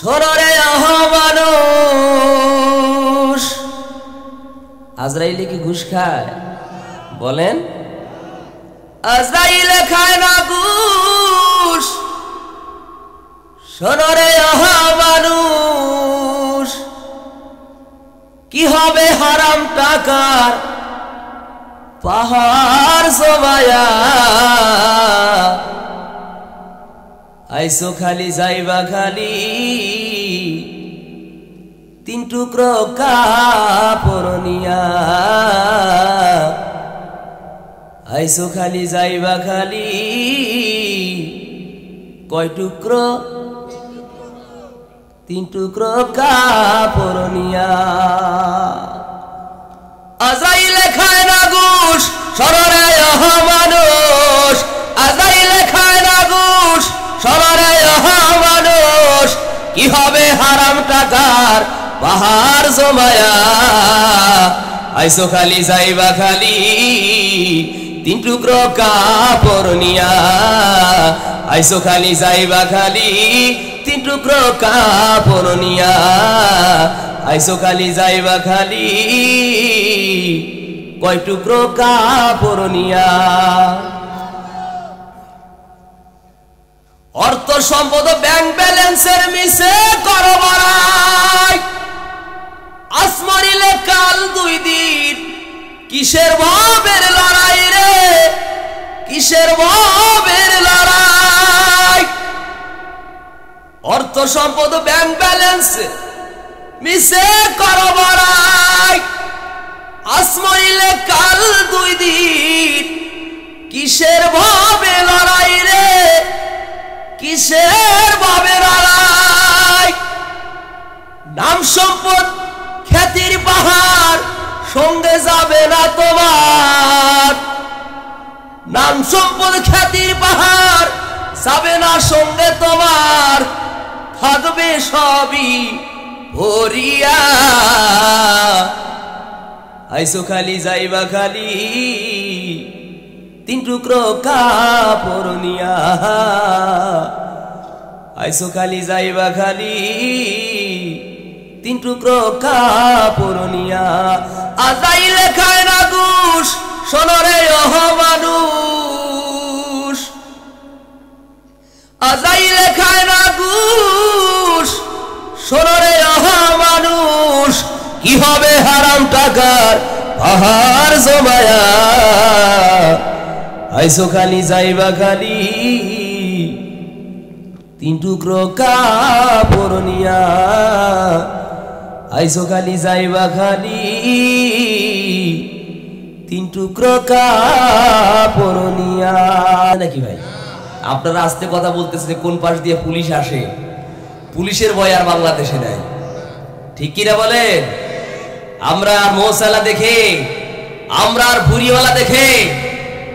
শোনরে মানুষ, আজরাইলে কি ঘুষ খায়? বলেন, আজরাইলে খায় না ঘুষ। শোনরে মানুষ, কি হবে হারাম টাকার পাহাড় জমায়া? আইসো খালি যাইবা খালি, তিন টুকরো কাপড় নিয়া। আইসো খালি যাইবা খালি, কয় টুকরো? তিন টুকরো কাপড় নিয়া। আজরাইলে খায় না ঘুষ, শররে মানুষ। আজরাইলে খায় না ঘুষ, শররে মানুষ। কি হবে হারাম টাকার পাহাড় জমায়া? আইসো খালি যাইবা খালি, তিন টুকরো কাপড় নিয়া। আইসো খালি যাইবা খালি, তিন টুকরো কাপড় নিয়া। আইসো খালি যাইবা খালি, কয় টুকরো কাপড় নিয়া। অর্থ সম্পদ ব্যাংক ব্যালেন্সের মিশে করো বড়াই। আসমানিলে কাল 2 দিন, কিসের ভাবের লড়াই রে? কিসের ভাবের লড়াই? অর্থ সম্পদ ব্যাংক ব্যালেন্স মিশে করো বড়াই। আসমানিলে কাল 2 দিন, কিসের ভাবে লড়াই রে? কিসের ভাবে লড়াই? নাম সম্পদ খ্যাতির পাহাড় সঙ্গে যাবে না তোমার। নাম সম্পদ খ্যাতির পাহাড় যাবে না সঙ্গে তোমার। থাকবে সবই ভরিয়া। আইসো খালি যাইবা খালি, তিন টুকরো কাপড় নিয়া। আইসো খালি যাইবা খালি, তিন টুকরো কাপড় নিয়া। আজরাইলে খায় না ঘুষ, শোনরে মানুষ। আজরাইলে খায় না ঘুষ, শোনরে মানুষ। কি হবে হারাম টাকার পাহাড় জমায়া? আইসো খালি যাইবা খালি, তিন টুকরো কাপড় নিয়া। আইসো খালি যাইবা খালি, তিন টুকরো কাপড় নিয়া। নাকি ভাই আপনারা আস্তে কথা বলতেছেন, কোন পাশ দিয়ে পুলিশ আসে? পুলিশের ভয় আর বাংলাদেশে নাই, ঠিক কিনা বলেন? আমরা আর মৌসালা দেখে, আমরা আর ভুরিওয়ালা দেখে,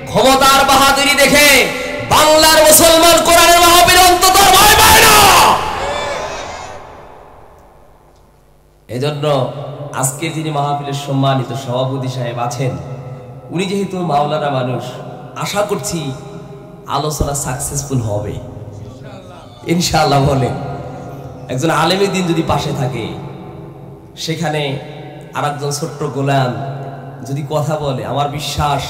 ক্ষমতার বাহাদুরি দেখে বাংলার মুসলমান কোরআনের মাহফিল অন্তত ভয় পায় না। এজন্য আজকে যিনি মাহফিলের সম্মানিত সভাপতি সাহেব আছেন, উনি যেহেতু মাওলানা মানুষ, আশা করছি আলোচনা সাকসেসফুল হবে ইনশাআল্লাহ। বলেন, একজন আলেমী দ্বীন যদি পাশে থাকে, সেখানে আরেকজন ছোট্ট গোলাম যদি কথা বলে, আমার বিশ্বাস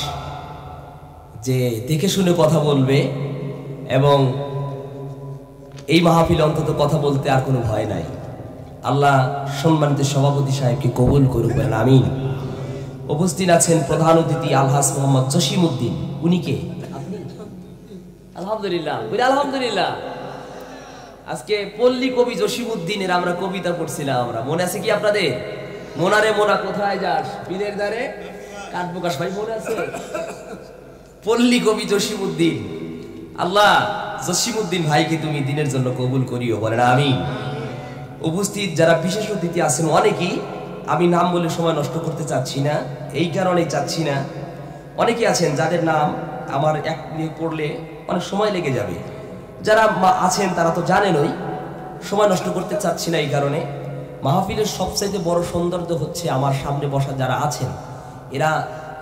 যে দেখে শুনে কথা বলবে এবং এই মাহফিলে অন্তত কথা বলতে আর কোনো ভয় নাই। আল্লাহ সম্মানিত সভাপতি সাহেবকে কবুল করুক, বলেন আমিন। উপস্থিত আছেন প্রধান অতিথি আলহাজ মোহাম্মদ জসিমউদ্দিন। উনি কে? আলহামদুলিল্লাহ, আলহামদুলিল্লাহ। আজকে পল্লী কবি জসিমউদ্দিনের আমরা কবিতা পড়ছিলাম। আমরা মনে আছে কি আপনাদের? মোনারে মোনা কোথায় যাস, বিলের ধারে কাঠবোকাশ। ভাই মনে আছে? পল্লী কবি জসিমউদ্দিন। আল্লাহ জসিমউদ্দিন ভাইকে তুমি দিনের জন্য কবুল করিও, বলেন আমিন। উপস্থিত যারা বিশেষ অতিথি আছেন অনেকেই, আমি নাম বলে সময় নষ্ট করতে চাচ্ছি না, এই কারণেই চাচ্ছি না। অনেকে আছেন যাদের নাম আমার এক নিয়ে পড়লে অনেক সময় লেগে যাবে। যারা আছেন তারা তো জানেনই, সময় নষ্ট করতে চাচ্ছি না। এই কারণে মাহফিলের সবচাইতে বড় সৌন্দর্য হচ্ছে আমার সামনে বসা যারা আছেন, এরা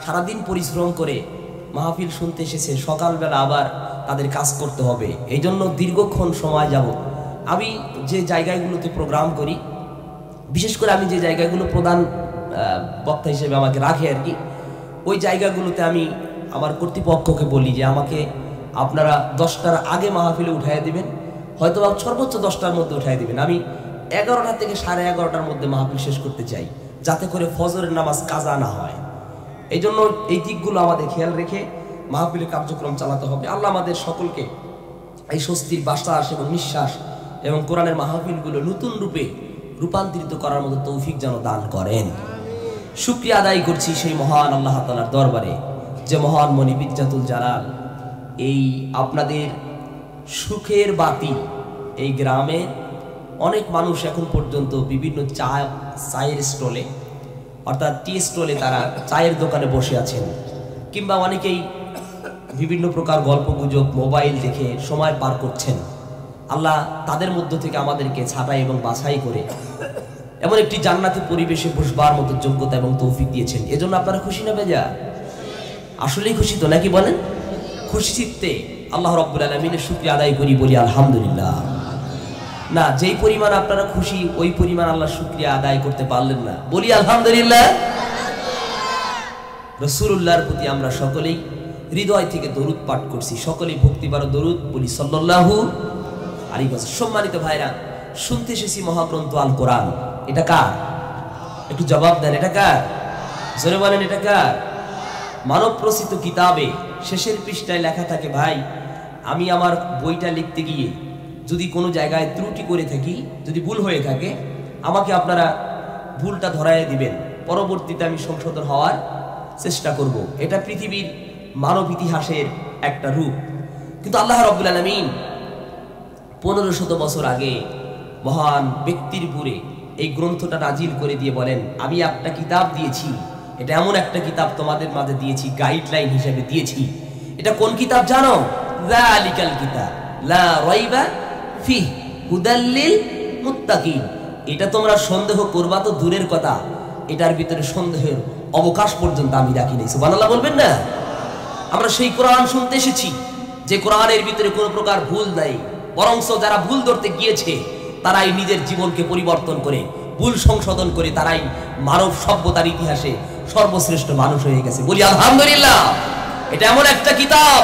সারাদিন পরিশ্রম করে মাহফিল শুনতে এসেছে, সকালবেলা আবার তাদের কাজ করতে হবে। এই জন্য দীর্ঘক্ষণ সময় যাবত আমি যে জায়গাগুলোতে প্রোগ্রাম করি, বিশেষ করে আমি যে জায়গাগুলো প্রধান বক্তা হিসেবে আমাকে রাখে আর কি, ওই জায়গাগুলোতে আমি আমার কর্তৃপক্ষকে বলি যে আমাকে আপনারা 10টার আগে মাহফিলে উঠাইয়া দিবেন, হয়তো সর্বোচ্চ 10টার মধ্যে উঠাই দিবেন। আমি 11টা থেকে 11:30টার মধ্যে মাহফিল শেষ করতে চাই, যাতে করে ফজরের নামাজ কাজা না হয়। এই জন্য এই দিকগুলো আমাদের খেয়াল রেখে মাহফিলের কার্যক্রম চালাতে হবে। আল্লাহ আমাদের সকলকে এই স্বস্তির বাতাস এবং নিঃশ্বাস এবং কোরআনের মাহফিলগুলো নতুন রূপে রূপান্তরিত করার মতো তৌফিক যেন দান করেন। শুকরিয়া আদায় করছি সেই মহান আল্লাহ তাআলার দরবারে, যে মহান মনি বিজ্জাতুল জালাল এই আপনাদের সুখের বাতি এই গ্রামে অনেক মানুষ এখন পর্যন্ত বিভিন্ন চায়ের স্টলে অর্থাৎ টি স্টলে তারা চায়ের দোকানে বসে আছেন, কিংবা অনেকেই বিভিন্ন প্রকার গল্পগুজব মোবাইল দেখে সময় পার করছেন। আল্লাহ তাদের মধ্য থেকে আমাদেরকে ছাঁটাই এবং বাছাই করে এমন একটি জান্নাতি পরিবেশে বসবার মতো যোগ্যতা এবং তৌফিক দিয়েছেন। এজন্য আপনারা খুশি না বেজা? আসলেই খুশি তো নাকি বলেন? খুশি চিত্তে আল্লাহ রাব্বুল আলামিনের শুকরিয়া আদায় করি, বলি আলহামদুলিল্লাহ। না, যেই পরিমাণ আপনারা খুশি ওই পরিমাণ আল্লাহ শুকরিয়া আদায় করতে পারলেন না, বলি আলহামদুলিল্লাহ। রাসূলুল্লাহর প্রতি আমরা সকলেই হৃদয় থেকে দরুদ পাঠ করছি, সকলেই ভক্তিবার দরুদ বলি সাল্লাল্লাহু আলাইহি ওয়াসাল্লাম। সম্মানিত ভাইরা, শুনতে এসেছি মহাগ্রন্থ আল কোরআন। এটা কার? একটু জবাব দেন, এটা কার? জোরে বলেন, এটা কার? মানব প্রসিত কিতাবে শেষের পৃষ্ঠায় লেখা থাকে, ভাই আমি আমার বইটা লিখতে গিয়ে যদি কোনো জায়গায় ত্রুটি করে থাকি, যদি ভুল হয়ে থাকে, আমাকে আপনারা ভুলটা ধরায় দিবেন, পরবর্তীতে আমি সংশোধন হওয়ার চেষ্টা করব। এটা পৃথিবীর মানব ইতিহাসের একটা রূপ। কিন্তু আল্লাহ রাব্বুল আলামিন 1500 বছর আগে মহান ব্যক্তির উপরে এই গ্রন্থটা নাজিল করে দিয়ে বলেন, আমি একটা কিতাব দিয়েছি, এটা এমন একটা কিতাব তোমাদের মাঝে দিয়েছি, গাইডলাইন হিসেবে দিয়েছি। এটা কোন কিতাব জানো? যালিকাল কিতাব লা রাইবা ফিহি হুদাল লিল মুত্তাকিন। এটা তোমরা সন্দেহ করবা তো দূরের কথা, এটার ভিতরে সন্দেহের অবকাশ পর্যন্ত আমি রাখি নাই। সুবহানাল্লাহ বলবেন না? আমরা সেই কোরআন শুনতে এসেছি যে কোরআনের ভিতরে কোনো প্রকার ভুল নাই, বরংস যারা ভুল ধরতে গিয়েছে তারাই নিজের জীবনকে পরিবর্তন করে ভুল সংশোধন করে তারাই মানব সভ্যতার ইতিহাসে সর্বশ্রেষ্ঠ মানুষ হয়ে গেছে। বলি আলহামদুলিল্লাহ। এটা এমন একটা কিতাব,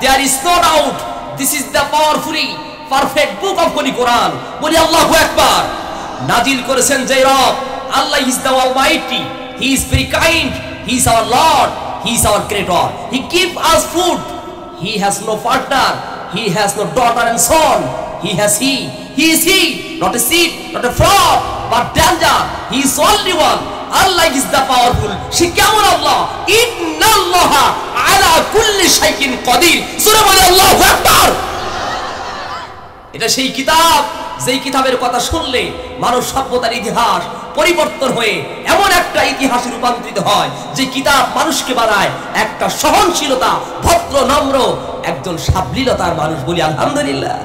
there is no doubt this is the powerfully perfect book of Holy Quran. বলি আল্লাহু আকবার। নাজিল করেছেন যে রব, আল্লাহ is the almighty, he is very kind, he is our lord, he is our creator, he gives us food, he has no partner, he has no daughter and son, he is he, not a seed, not a fraud, but danger, he is only one. Allah is the powerful. সে কেমন আল্লাহ? ইন্নাল্লাহা আলা কুল্লি শাইইন কাদির। সূরা বলে আল্লাহু আকবার। এটা সেই কিতাব, যেই কিতাবের কথা শুনলে মানব সভ্যতার ইতিহাস পরিবর্তন হয়ে এমন একটা ইতিহাসে রূপান্তরিত হয় যে কিতাব মানুষকে বানায় একটা সহনশীলতা, ভদ্র নম্র, একজন সাবলীলতার মানুষ। বলি আলহামদুলিল্লাহ।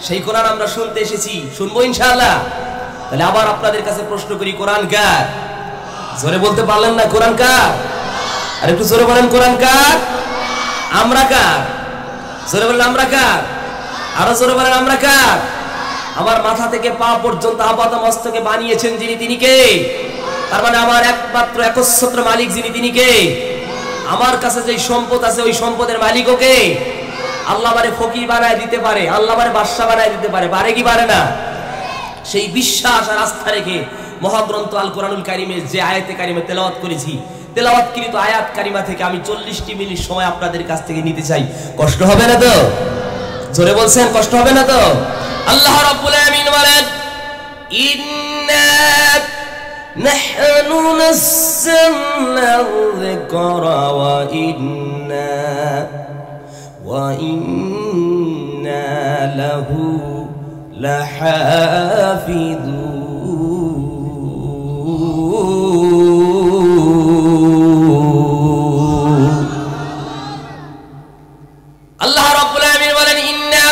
সেই কোরআন আমরা শুনতে এসেছি, শুনবো ইনশাআল্লাহ। তাহলে আবার আপনাদের কাছে প্রশ্ন করি, কোরআন কার? জোরে বলতে পারলেন না? কোরআন কার? আর একটু জোরে বলেন, কোরআন কার? আমরা কার? জোরে বলেন, আমরা কার? আরো জোরে বলেন, আমরা কার? আমার মাথা থেকে পা পর্যন্ত আপাত মস্তকে বানিয়েছেন যিনি, তিনি কে? তার মানে আমার একমাত্র একচ্ছত্র মালিক যিনি, তিনি কে? আমার কাছে যে সম্পদ আছে ওই সম্পদের মালিকও কে? আল্লাহ আমারে ফকির বানায় দিতে পারে, আল্লাহ আমারে বাদশা বানায় দিতে পারে, পারে কি পারে না? সেই বিশ্বাস আর আস্থা রেখে মহাগ্রন্থ আল কোরআনুল কারীমের যে আয়াতে কারিমা তেলাওয়াত করেছি, তেলাওয়াতকৃত আয়াত কারিমা থেকে আমি 40টি মিনিট সময় আপনাদের কাছ থেকে নিতে চাই। কষ্ট হবে না তো? জোরে বলছেন, কষ্ট হবে না তো? আল্লাহ রাব্বুল আলামিন বলেন, ইন্না নাহনু নাযালনা যিকরা ওয়া ইন্না লাহু লাহাফিযুন। আল্লাহ রাব্বুল আলামিন বলেন, ইন্না,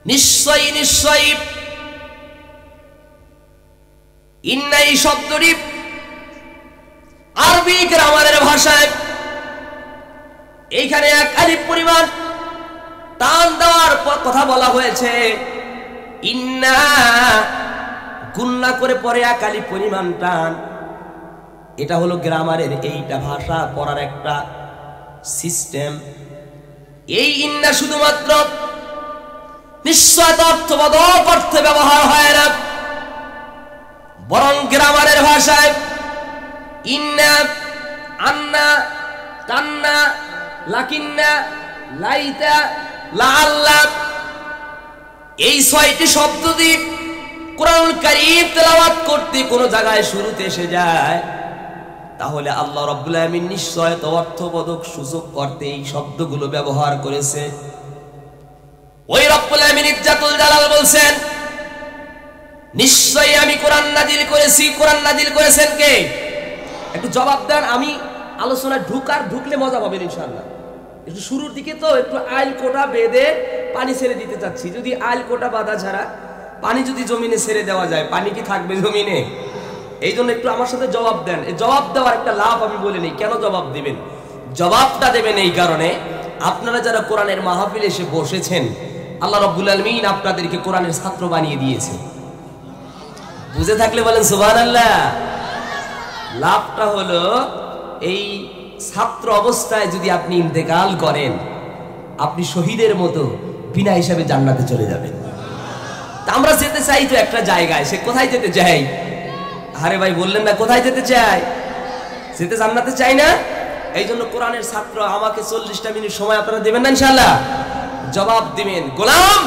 নিশ্চয়ই নিশ্চয়ই, ইন্না এই শব্দটি আরবি গ্রামারের ভাষায় এইখানে এক আলিফ পরিমাণ টান দেওয়ার কথা বলা হয়েছে ইন্না গুন্না করে পরে আকালি পরিমাণ টান, এটা হলো গ্রামারের এইটা ভাষা পড়ার একটা সিস্টেম। এই ইন্না শুধুমাত্র নিশ্চয়তা অর্থবোধক অর্থে ব্যবহার হয় না, বরং গ্রামারের ভাষায় ইন্না, আন্না, তান্না, লাকিন্না, লাইতা, লাআল্লা এই 6টি শব্দ দিয়ে কোরআনুল কারীম তেলাওয়াত করতে কোন জায়গায় শুরুতে এসে যায়, তাহলে আল্লাহ রাব্বুল আলামিন নিশ্চয়তা অর্থবোধক সূচক করতে এই শব্দগুলো ব্যবহার করেছে। ওই রব্বুল আলামিন ইজ্জাতুল জালাল বলছেন নিশ্চয়ই আমি কোরআন নাজিল করেছি। কোরআন নাজিল করেছেন কে? একটু জবাব দেন। আমি আলোচনায় ঢুকলে মজা পাবেন ইনশাআল্লাহ। একটু শুরুর দিকে তো একটু আইল কোটা বেঁধে পানি ছেড়ে দিতে চাচ্ছি। যদি আইল কোটা বাঁধা ছাড়া পানি যদি জমিনে ছেড়ে দেওয়া যায়, পানি কি থাকবে জমিনে? এই জন্য একটু আমার সাথে জবাব দেন। এই জবাব দেওয়ার একটা লাভ আমি বলে নেই। কেন জবাব দিবেন? জবাবটা দেবেন এই কারণে, আপনারা যারা কোরআনের মাহফিলে এসে বসেছেন, আল্লাহ রাব্বুল আলামিন আপনাদেরকে কোরআনের ছাত্র বানিয়ে দিয়েছে। বুঝে থাকলে বলেন সুবহানাল্লাহ। লাভটা হলো এই ছাত্র অবস্থায় যদি আপনি ইন্তেকাল করেন, আপনি শহীদের মতো বিনা হিসাবে জান্নাতে চলে যাবেন। তা আমরা যেতে চাই তো একটা জায়গায়, সে কোথায় যেতে চাই? আরে ভাই বললেন না কোথায় যেতে চাই? যেতে জান্নাতে চাই না? এই জন্য কোরআনের ছাত্র আমাকে 40টা মিনিট সময় আপনারা দেবেন না ইনশাআল্লাহ? জবাব দিবেন। গোলাম,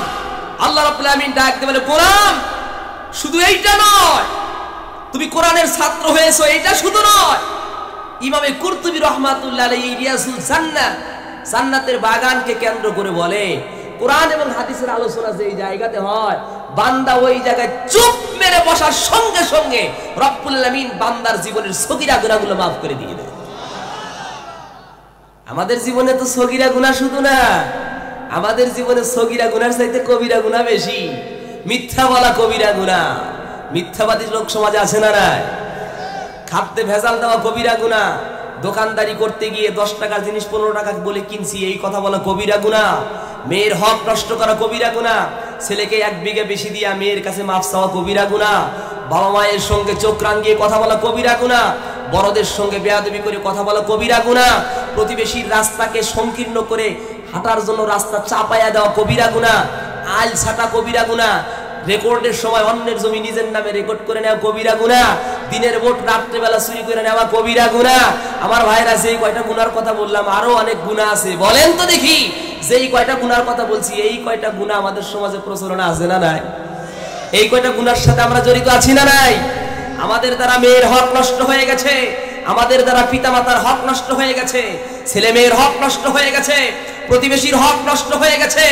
আল্লাহ রাব্বুল আলামিন ডাক দিয়ে বলে গোলাম শুধু এইটা নয়, তুমি কোরআনের ছাত্র হয়েছো এইটা শুধু নয়। ইমামে কুরতুবী রাহমাতুল্লাহ আলাইহি রিয়াজুল জান্নাত, জান্নাতের বাগানকে কেন্দ্র করে বলে কোরআন এবং হাদিসের আলোচনা যে জায়গাতে হয়, বান্দা ওই জায়গায় চুপ মেরে বসার সঙ্গে সঙ্গে রব্বুল আলামিন বান্দার জীবনের সগীরা গুনাহগুলো মাফ করে দিয়ে দেয়। আমাদের জীবনে তো সগীরা গুনাহ শুধু না, আমাদের জীবনে সগীরা গুনার চাইতে কবিরা গুনাহ বেশি। মিথ্যা বলা কবিরা গুনাহ। মিথ্যাবাদী লোক সমাজে আছে না নাই? খাদ্যে ভেজাল দেওয়া কবিরা গুনাহ। দোকানদারি করতে গিয়ে 10 টাকার জিনিস 15 টাকা বলে কিনছি এই কথা বলা কবিরা গুনাহ। মেয়ের হক নষ্ট করা কবিরা গুনাহ। ছেলেকে 1 বিঘা বেশি দিয়া মেয়ের কাছে মাফ চাওয়া কবিরা গুনাহ। বাবা মায়ের সঙ্গে চোখ রাঙিয়ে কথা বলা কবিরা গুনাহ। বড়দের সঙ্গে বেয়াদবি করে কথা বলা কবিরা গুনাহ। প্রতিবেশীর রাস্তাকে সংকীর্ণ করে হাঁটার জন্য রাস্তা চাপায়া দেওয়া কবিরা গুনাহ। আইল ছাটা কবিরা গুনাহ। রেকর্ডের সময় অন্যের জমি নিজের নামে রেকর্ড করে নেওয়া কবিরা গুনাহ। দিনের ভোট রাত্রেবেলা চুরি করে নেওয়া কবিরা গুনাহ। আমার ভাইরা যেই কয়টা গুনার কথা বললাম আরো অনেক গুনাহ আছে, বলেন তো দেখি। যেই কয়টা গুনার কথা বলছি এই কয়টা গুনাহ আমাদের সমাজে প্রচলন আছে না নাই? এই কয়টা গুনার সাথে আমরা জড়িত আছি না নাই? আমাদের দ্বারা মেয়ের হক নষ্ট হয়ে গেছে, আমাদের দ্বারা পিতামাতার হক নষ্ট হয়ে গেছে, ছেলে মেয়ের হক নষ্ট হয়ে গেছে, প্রতিবেশীর হক নষ্ট হয়ে গেছে,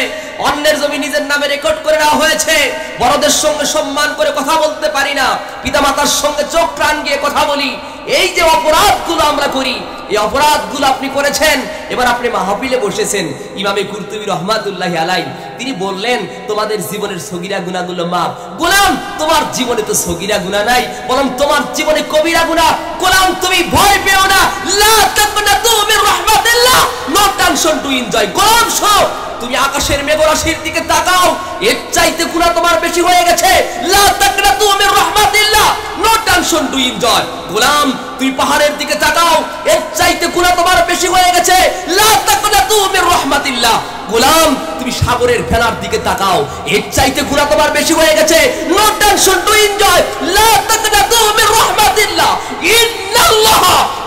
অন্যের জমি নিজের নামে রেকর্ড করে নেওয়া হয়েছে, বড়দের সঙ্গে সম্মান করে কথা বলতে পারি না, পিতামাতার সঙ্গে চোখ প্রাণ গিয়ে কথা বলি। এই যে অপরাধগুলো আমরা করি, এই অপরাধগুলো আপনি করেছেন, এবার আপনি মাহফিলে বসেছেন। ইমামে কুরতুবী রাহমাতুল্লাহি আলাইহি তিনি বললেন তোমাদের জীবনের সগীরা গুনাহগুলো মাফ। গোলাম তোমার জীবনে তো সগীরা গুনাহ নাই, বরং তোমার জীবনে কবিরা গুনাহ। গোলাম তুমি ভয় পেও না, লা তাকনাতু মির রাহমাতিল্লাহ, no tension to enjoy. Golam শোনো, তুমি আকাশের মেঘরাশির দিকে তাকাও, এর চাইতে গুনাহ তোমার বেশি হয়ে গেছে। লা তাকনাতু মির রাহমাতিল্লাহ, no tension to enjoy. Golam তুমি পাহাড়ের দিকে তাকাও, এর চাইতে গুনাহ তোমার বেশি হয়ে গেছে। লা তাকনাতু মির রাহমাতিল্লাহ। গোলাম তুমি সাগরের ফেনার দিকে তাকাও, এর চাইতে গুনাহ তোমার বেশি হয়ে গেছে। No tension to enjoy. লা তাকনাতু মির রাহমাতিল্লাহ, ইন্নাল্লাহ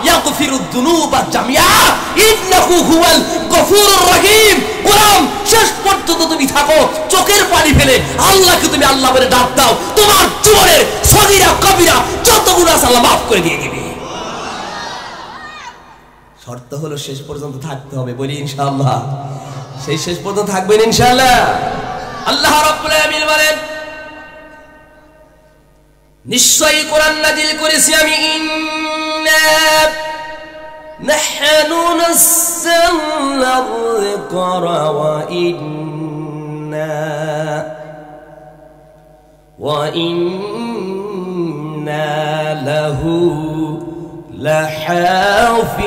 ইয়াগফিরুদ যুনুবা জামিআ ইন্নাহু হুয়াল গফুরুর রহিম। গোলাম শেষ পর্যন্ত তুমি থাকো চোখের পানি ফেলে আল্লাহকে তুমি আল্লাহ বলে ডাক দাও, তোমার জীবনের সগীরা কবিরা যত গুনাহ আছে আল্লাহ মাফ করে দিয়ে দিবে। শর্ত হলো শেষ পর্যন্ত থাকতে হবে, বলি ইনশাআল্লাহ। সেই শেষ পর্যন্ত থাকবেন ইনশাআল্লাহ। আল্লাহ রাব্বুল আলামিন বলেন নিশ্চয়ই কোরআন নাযিল করেছি আমি, ইন্না নাহনু নাযালনা যিকরা ওয়া ইন্না লাহু লাহাফিযুন।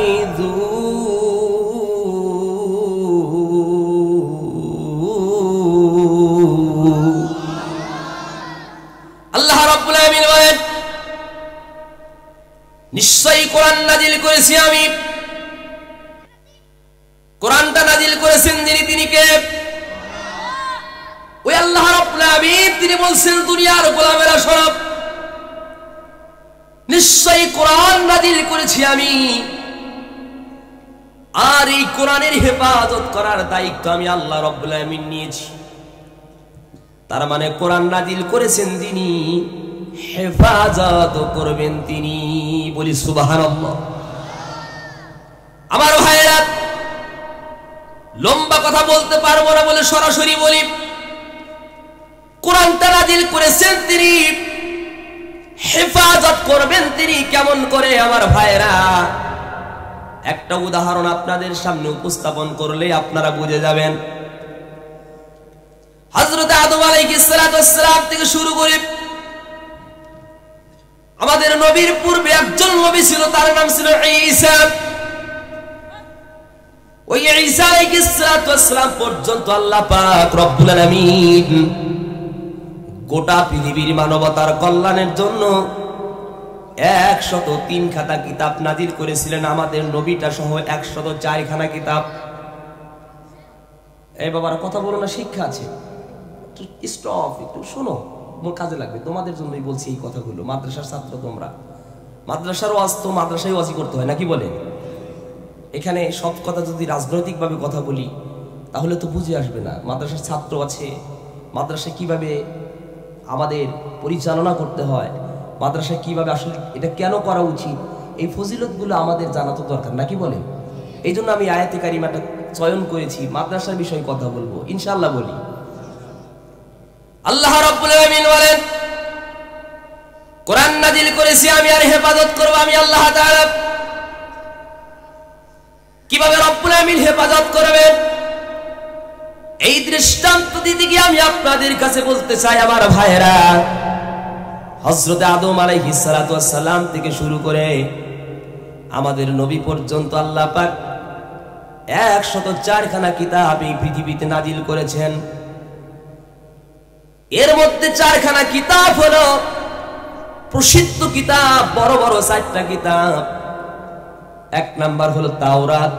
নিশ্চয়ই কোরআন নাজিল করেছি আমি। কোরআনটা নাজিল করেছেন যিনি, তিনি কে? ওই আল্লাহ রাব্বুল আলামিন। তিনি বলছেন দুনিয়ার গোলামেরা শোনো, নিশ্চয়ই কোরআন নাজিল করেছি আমি, আর এই কোরআনের হেফাজত করার দায়িত্ব আমি আল্লাহ রাব্বুল আলামিন নিয়েছি। তার মানে কোরআন নাজিল করেছেন যিনি, হেফাজত করবেন তিনি। বলি সুবহানাল্লাহ। আমার ভাইয়েরা, লম্বা কথা বলতে পারবো না বলে সরাসরি বলি, কোরআনটা নাজিল করেছেন তিনি, হেফাজত করবেন তিনি। কেমন করে? আমার ভাইয়েরা, একটা উদাহরণ আপনাদের সামনে উপস্থাপন করলে আপনারা বুঝে যাবেন। হযরত আদম আলাইহিস সালাম থেকে শুরু করে আমাদের নবীর পূর্বে একজন নবী ছিল, তার নাম ছিল ঈসা। ওই ঈসা আলাইহিস সালাম পর্যন্ত আল্লাহ পাক রব্বুল আলামিন গোটা পৃথিবীর মানবতার কল্যাণের জন্য 103 খাতা কিতাব নাজিল করেছিলেন। আমাদের নবীটা সহ 104 খানা কিতাব। এই বাবার কথা বলো না, শিক্ষা আছে, স্টপ, একটু শোনো, মোর কাজে লাগবে। তোমাদের জন্যই বলছি এই কথাগুলো। মাদ্রাসার ছাত্র তোমরা, মাদ্রাসার ওয়াজ তো মাদ্রাসায় ওয়াজি করতে হয় নাকি বলেন? এখানে সব কথা যদি রাজনৈতিকভাবে কথা বলি তাহলে তো বুঝে আসবে না। মাদ্রাসার ছাত্র আছে, মাদ্রাসায় কিভাবে আমাদের পরিচালনা করতে হয়, মাদ্রাসায় কিভাবে আসলে এটা কেন করা উচিত, এই ফজিলতগুলো আমাদের জানা তো দরকার নাকি বলেন? এই জন্য আমি আয়াতে কারিমাটা চয়ন করেছি, মাদ্রাসার বিষয়ে কথা বলবো ইনশাআল্লাহ। বলি আল্লাহ রাব্বুল আলামিন বলেন, কোরআন নাজিল করেছি আমি, আর হেফাজত করব আমি আল্লাহ তাআলা। কিভাবে রব্বুল আলামিন হেফাজত করবেন এই দৃষ্টান্ত দিতে গিয়ে আমি আপনাদের কাছে বলতে চাই আমার ভাইয়েরা, হযরত আদম আলাইহিস সালাম থেকে শুরু করে আমাদের নবী পর্যন্ত আল্লাহ পাক 104 খানা কিতাব এই পৃথিবীতে নাজিল করেছেন। এর মধ্যে 4 খানা কিতাব হলো প্রসিদ্ধ কিতাব, বড় বড় 4টা কিতাব। 1 নাম্বার হলো তাওরাত,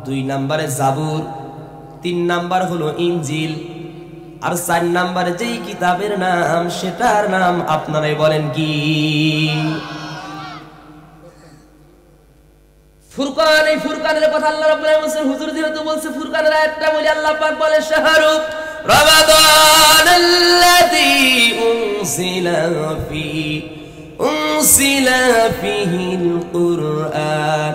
2 নাম্বারে জাবুর, 3 নাম্বার হলো ইনজিল, আর 4 নাম্বারে যেই কিতাবের নাম সেটার নাম আপনারাই বলেন কি? ফুরকান। এই ফুরকানের কথা আল্লাহ রাব্বুল আলামিন বলেন, হুজুর যেহেতু বলছে ফুরকানের আয়াতটা বলি। আল্লাহ পাক বলে, শাহরু রমাদানাল্লাযী উনসিলা ফীহিল কুরআন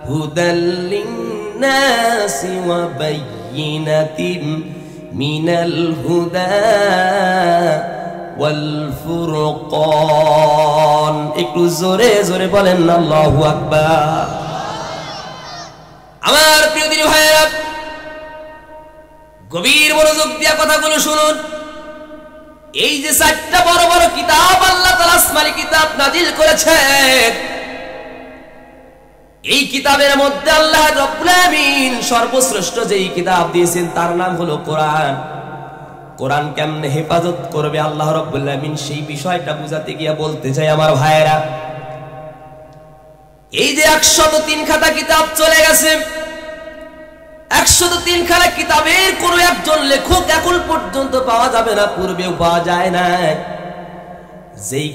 হুদাল লিন-নাসি ওয়া বায়্যিনাতিন মিনাল হুদা ওয়াল ফুরকান। একটু জোরে জোরে বলেন আল্লাহু আকবার। আমার প্রিয় দিনী ভাইরা, গভীর মনোযোগ দিয়ে কথাগুলো শুনুন। এই যে 4টা বড় বড় কিতাব আল্লাহ তাআলা আসমানি কিতাব নাজিল করেছেন, এই কিতাবের মধ্যে আল্লাহ রাব্বুল আলামিন সর্বশ্রেষ্ঠ যেই কিতাব দিয়েছেন তার নাম হলো কোরআন। কোরআন কেমনে হেফাজত করবে আল্লাহ রাব্বুল আলামিন সেই বিষয়টা বুঝাতে গিয়া বলতে চাই আমার ভাইয়েরা, এই যে 103 খাতা কিতাব চলে গেছে, 103 খানা কিতাবের কোন একজন লেখক এখন পর্যন্ত পাওয়া যাবে না, পূর্বেও পাওয়া যায় না। যেই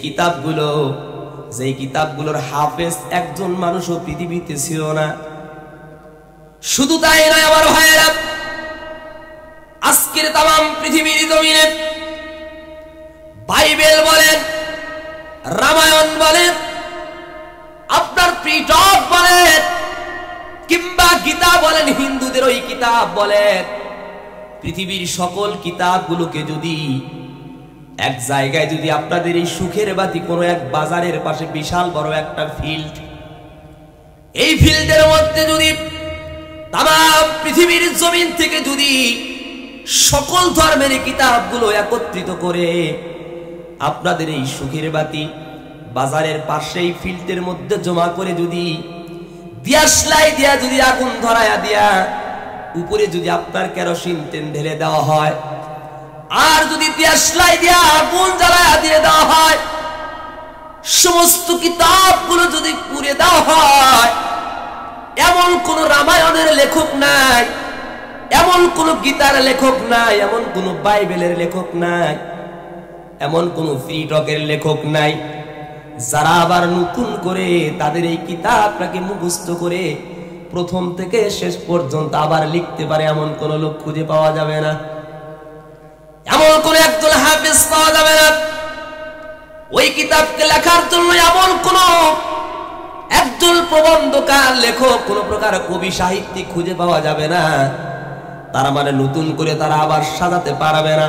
কিতাবগুলোর হাফেজ একজন মানুষও পৃথিবীতে ছিল না। শুধু তাই নয় আমার ভাইয়েরা, আজকের তাম পৃথিবীর জমিনে বাইবেল বলেন, রামায়ণ বলেন, আপনার পিটক বলেন, কিংবা গীতা বলেন, হিন্দুদের ওই কিতাব বলেন, পৃথিবীর সকল কিতাবগুলোকে যদি এক জায়গায়, যদি আপনাদের এই সুখের বাতি কোনো এক বাজারের পাশে বিশাল বড় একটা ফিল্ড, এই ফিল্ডের মধ্যে যদি তাম পৃথিবীর জমিন থেকে যদি সকল ধর্মের কিতাবগুলো একত্রিত করে আপনাদের এই সুখের বাতি বাজারের পাশেই ফিল্ডের মধ্যে জমা করে যদি দিয়াশলাই দিয়া যদি আগুন ধরায়া দিয়া উপরে যদি আপনার কেরোসিন তেল ঢেলে দেওয়া হয়, আর যদি দিয়াশলাই দিয়া আগুন জ্বালায়া দিয়ে দেওয়া হয়, সমস্ত কিতাবগুলো যদি পুড়ে দেওয়া হয়, এমন কোন রামায়ণের লেখক নাই, এমন কোন গীতার লেখক নাই, এমন কোন বাইবেলের লেখক নাই, এমন কোন ফ্রি টকের লেখক নাই যারা আবার নতুন করে তাদের এই কিতাবটাকে মুখস্থ করে প্রথম থেকে শেষ পর্যন্ত আবার লিখতে পারে, এমন কোন লোক খুঁজে পাওয়া যাবে না। এমন কোন একজন হাফেজ পাওয়া যাবে না। ওই কিতাবকে লেখার জন্য এমন কোন একজন প্রবন্ধকার লেখক, কোন প্রকার কবি সাহিত্যিক খুঁজে পাওয়া যাবে না। তার মানে নতুন করে তারা আবার সাজাতে পারবে না।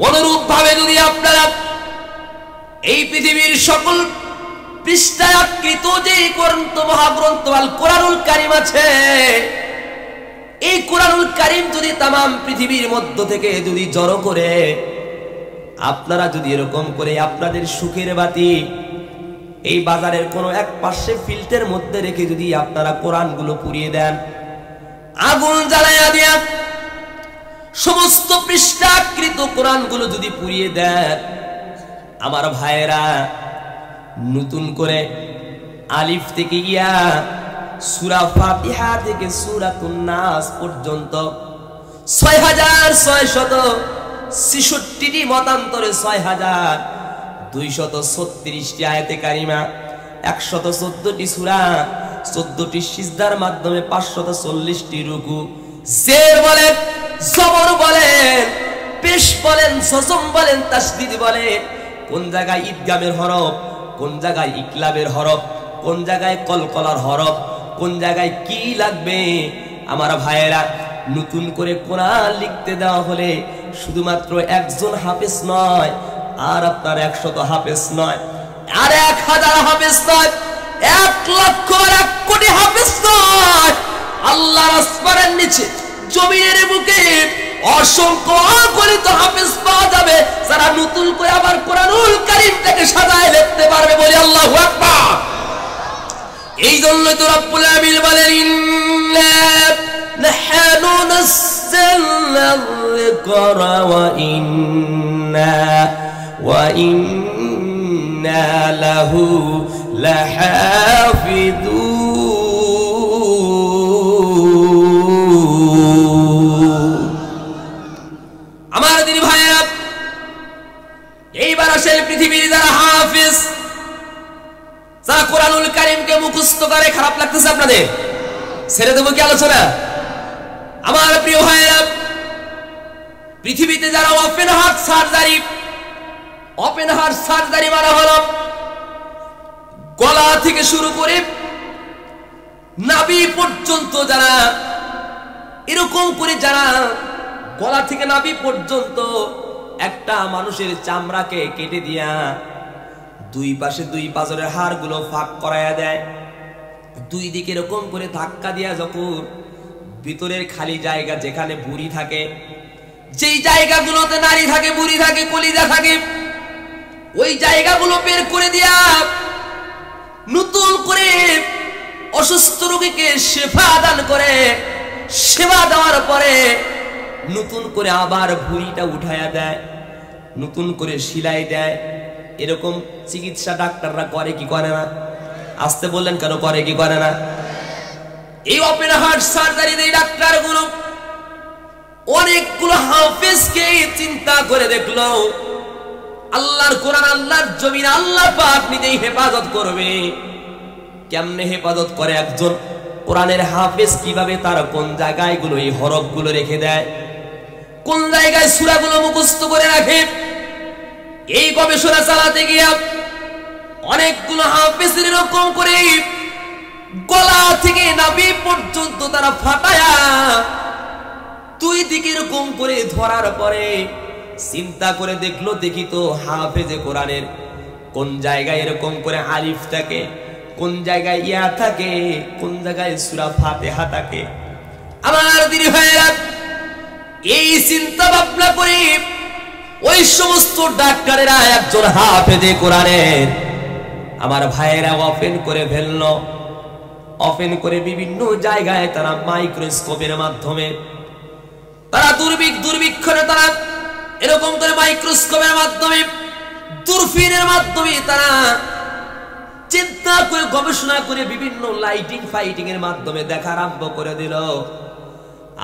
অনুরূপ ভাবে যদি আপনারা এই পৃথিবীর সকল পৃষ্ঠায় আকৃত যে গ্রন্থ, মহাগ্রন্থ আল কোরআনুল কারীম আছে, এই কোরআনুল কারীম যদি তামাম পৃথিবীর মধ্য থেকে যদি জড়ো করে আপনারা যদি এরকম করে আপনাদের সুখের বাতি এই বাজারের কোন এক পাশে ফিল্টের মধ্যে রেখে যদি আপনারা কোরআনগুলো পুড়িয়ে দেন, আগুন জ্বালাইয়া দিয়া সমস্ত পৃষ্ঠাকৃত কোরআনগুলো যদি পুড়িয়ে দেন, আমার ভাইয়েরা নতুন করে আলিফ থেকে ইয়া সূরা ফাতিহা থেকে সূরাতুন নাস পর্যন্ত 6666টি মতান্তরে 6236টি আয়াতে কারিমা, 114টি সূরা, 14টি সিজদার মাধ্যমে 540টি রুকু, জের বলেন, জবর বলেন, পেশ বলেন, সজম বলেন, তাসদীদ বলেন, কোন জায়গায় ইদগামের হরফ, কোন জায়গায় ইকলাবের হরফ, কোন জায়গায় কলকলার হরফ, কোন জায়গায় কি লাগবে। আমার ভাইয়েরা নতুন করে কোরআন লিখতে দেওয়া হলে শুধুমাত্র একজন হাফেজ নয়, আর আপনার 100 হাফেজ নয়, আর 1000 হাফেজ নয়, 1 লক্ষ 1 কোটি হাফেজ নয়, আল্লাহর আসমানের নিচে জমিনের বুকে অসংখ্য অগণিত হাফেজ পাওয়া যাবে যারা নতুন করে আবার কোরআনুল কারীমটাকে সাজায় লিখতে পারবে। বলি আল্লাহু আকবার। এই জন্যই তো রব্বুল আলামিন বলেন, ইন্না নাহনু নাযালনা যিকরা ওয়া ইন্না লাহু লাহাফিযুন। আমার দিনী ভাইয়েরা, এইবার আসে পৃথিবীর যারা হাফেজ, যারা কোরআনুল কারীমকে মুখস্থ করে। খারাপ লাগতেছে আপনাদের? ছেড়ে দেবো কি আলোচনা? আমার প্রিয় ভাইয়েরা, পৃথিবীতে যারা ওপেন হার্ট সার্জারি মারা হলো, গলা থেকে শুরু করে নাভি পর্যন্ত, যারা এরকম করে যারা গলা থেকে নাভি পর্যন্ত একটা মানুষের চামড়াকে কেটে দিয়া দুই পাশে দুই পাজরের হাড়গুলো ফাঁক করায়া দেয়, দুই দিকে এরকম করে ধাক্কা দিয়া যখন ভিতরের খালি জায়গা যেখানে বুড়ি থাকে, যেই জায়গাগুলোতে নারী থাকে, বুড়ি থাকে, কলিজা থাকে, ওই জায়গাগুলো বের করে দিয়া নতুন করে অসুস্থ রোগীকে সেবা দান করে, সেবা দেওয়ার পরে নতুন করে আবার ভুঁড়িটা উঠায়া দেয়, নতুন করে সেলাই দেয়। এরকম চিকিৎসা ডাক্তাররা করে কি করে না? আসতে বললেন কেন? করে কি করে না? এই ওপেন হার্ট সার্জারি এই ডাক্তারগুলো অনেকগুলো হাফেজকে চিন্তা করে দেখলো, আল্লাহর কোরআন, আল্লাহর জমিন আল্লাহ পাক নিজেই হেফাজত করবে। কেমনে হেফাজত করে একজন কোরআনের হাফেজ? কিভাবে তার কোন জায়গায় গুলো এই হরফগুলো রেখে দেয়, কোন জায়গায় সূরাগুলো মুখস্থ করে রাখে, এই গবেষণা চালাতে গিয়া অনেকগুলো হাফেজের এরকম করে গলা থেকে নাভি পর্যন্ত তারা ফাটায়া দুই দিকে এরকম করে ধরার পরে চিন্তা করে দেখলো, দেখি তো হাফেজে কোরআনের কোন জায়গায় এরকম করে আলিফ থাকে, কোন জায়গায় ইয়া থাকে, কোন জায়গায় সূরা ফাতিহা থাকে। আমার দিনী ভাইরা, এই চিন্তা ভাবনা করে ওই সমস্ত ডাক্তারেরা একজন হাফেজে কোরআনের আমার ভাইয়েরা ওপেন করে ফেললো। ওপেন করে বিভিন্ন জায়গায় তারা মাইক্রোস্কোপের মাধ্যমে, তারা দুর্বীক্ষণে তারা এরকম করে মাইক্রোস্কোপের মাধ্যমে দূরবীনের মাধ্যমে তারা চিন্তা করে গবেষণা করে বিভিন্ন লাইটিং ফাইটিং এর মাধ্যমে দেখা আরম্ভ করে দিল।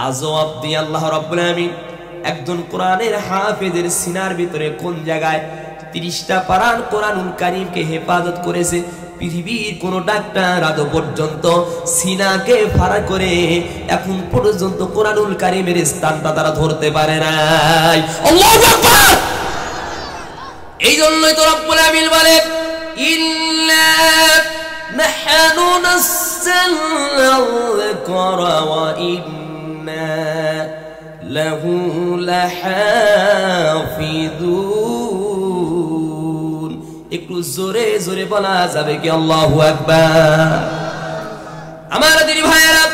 আজও অব্দি আল্লাহ রাব্বুল আলামিন একজন কোরআনের হাফেজের সিনার ভিতরে কোন জায়গায় 30টা পারার কোরআনুল কারীমকে হেফাজত করেছে। পৃথিবীর কোন ডাক্তার আজ পর্যন্ত সিনাকে ফাড়া করে এখন পর্যন্ত কোরআনুল কারীমের স্থানটা তারা ধরতে পারে নাই। আল্লাহু আকবার। এই জন্যই তো রব্বুল আলামিন বলে ইল্লা নাহনু নাসাল্লাল যিকরা ওয়া ইন্না লাহু লাহাফিযুন। একটু জোরে জোরে বলা যাবে কি আল্লাহু আকবার? আমার দিনী ভাইয়েরা,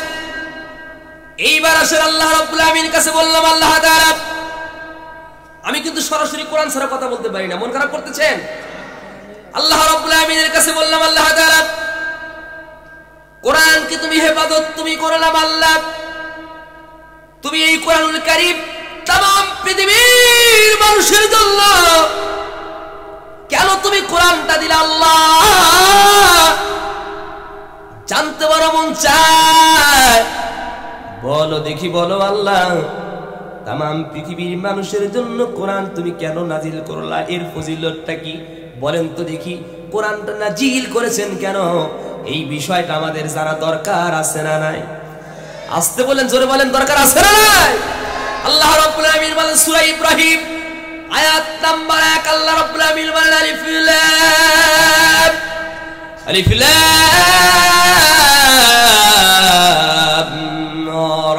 এইবার আসলে আল্লাহ রাব্বুল আলামিনের কাছে বললাম, আল্লাহ তাআলা আমি কিন্তু সরাসরি কোরআন ছাড়া কথা বলতে পারি না, মন খারাপ করতেছেন? আল্লাহ রাব্বুল আলামিনের কাছে বললাম, আল্লাহ তাআলা কোরআনকে তুমি হেফাজত তুমি করলাম আল্লাহ, তুমি এই কোরআনুল কারীম तमाम পৃথিবীর মানুষের জন্য কেন তুমি কোরআনটা দিলে আল্লাহ? জানতে বড় মন চায়, বলো দেখি, বলো আল্লাহ, तमाम পৃথিবীর মানুষের জন্য কোরআন তুমি কেন নাজিল করলা? এর ফজিলতটা কি বলেন তো দেখি। কোরআনটা নাজিল করেছেন কেন? এই বিষয়টা আমাদের জানা দরকার আছে না নাই? আসতে বলেন, জোরে বলেন, দরকার আছে না নাই? আল্লাহ রাব্বুল আলামিন বলেন সূরা ইব্রাহিম আয়াত নাম্বার 1, আল্লাহ রাব্বুল আলামিন বলেন আলিফ লাম আলিফ লাম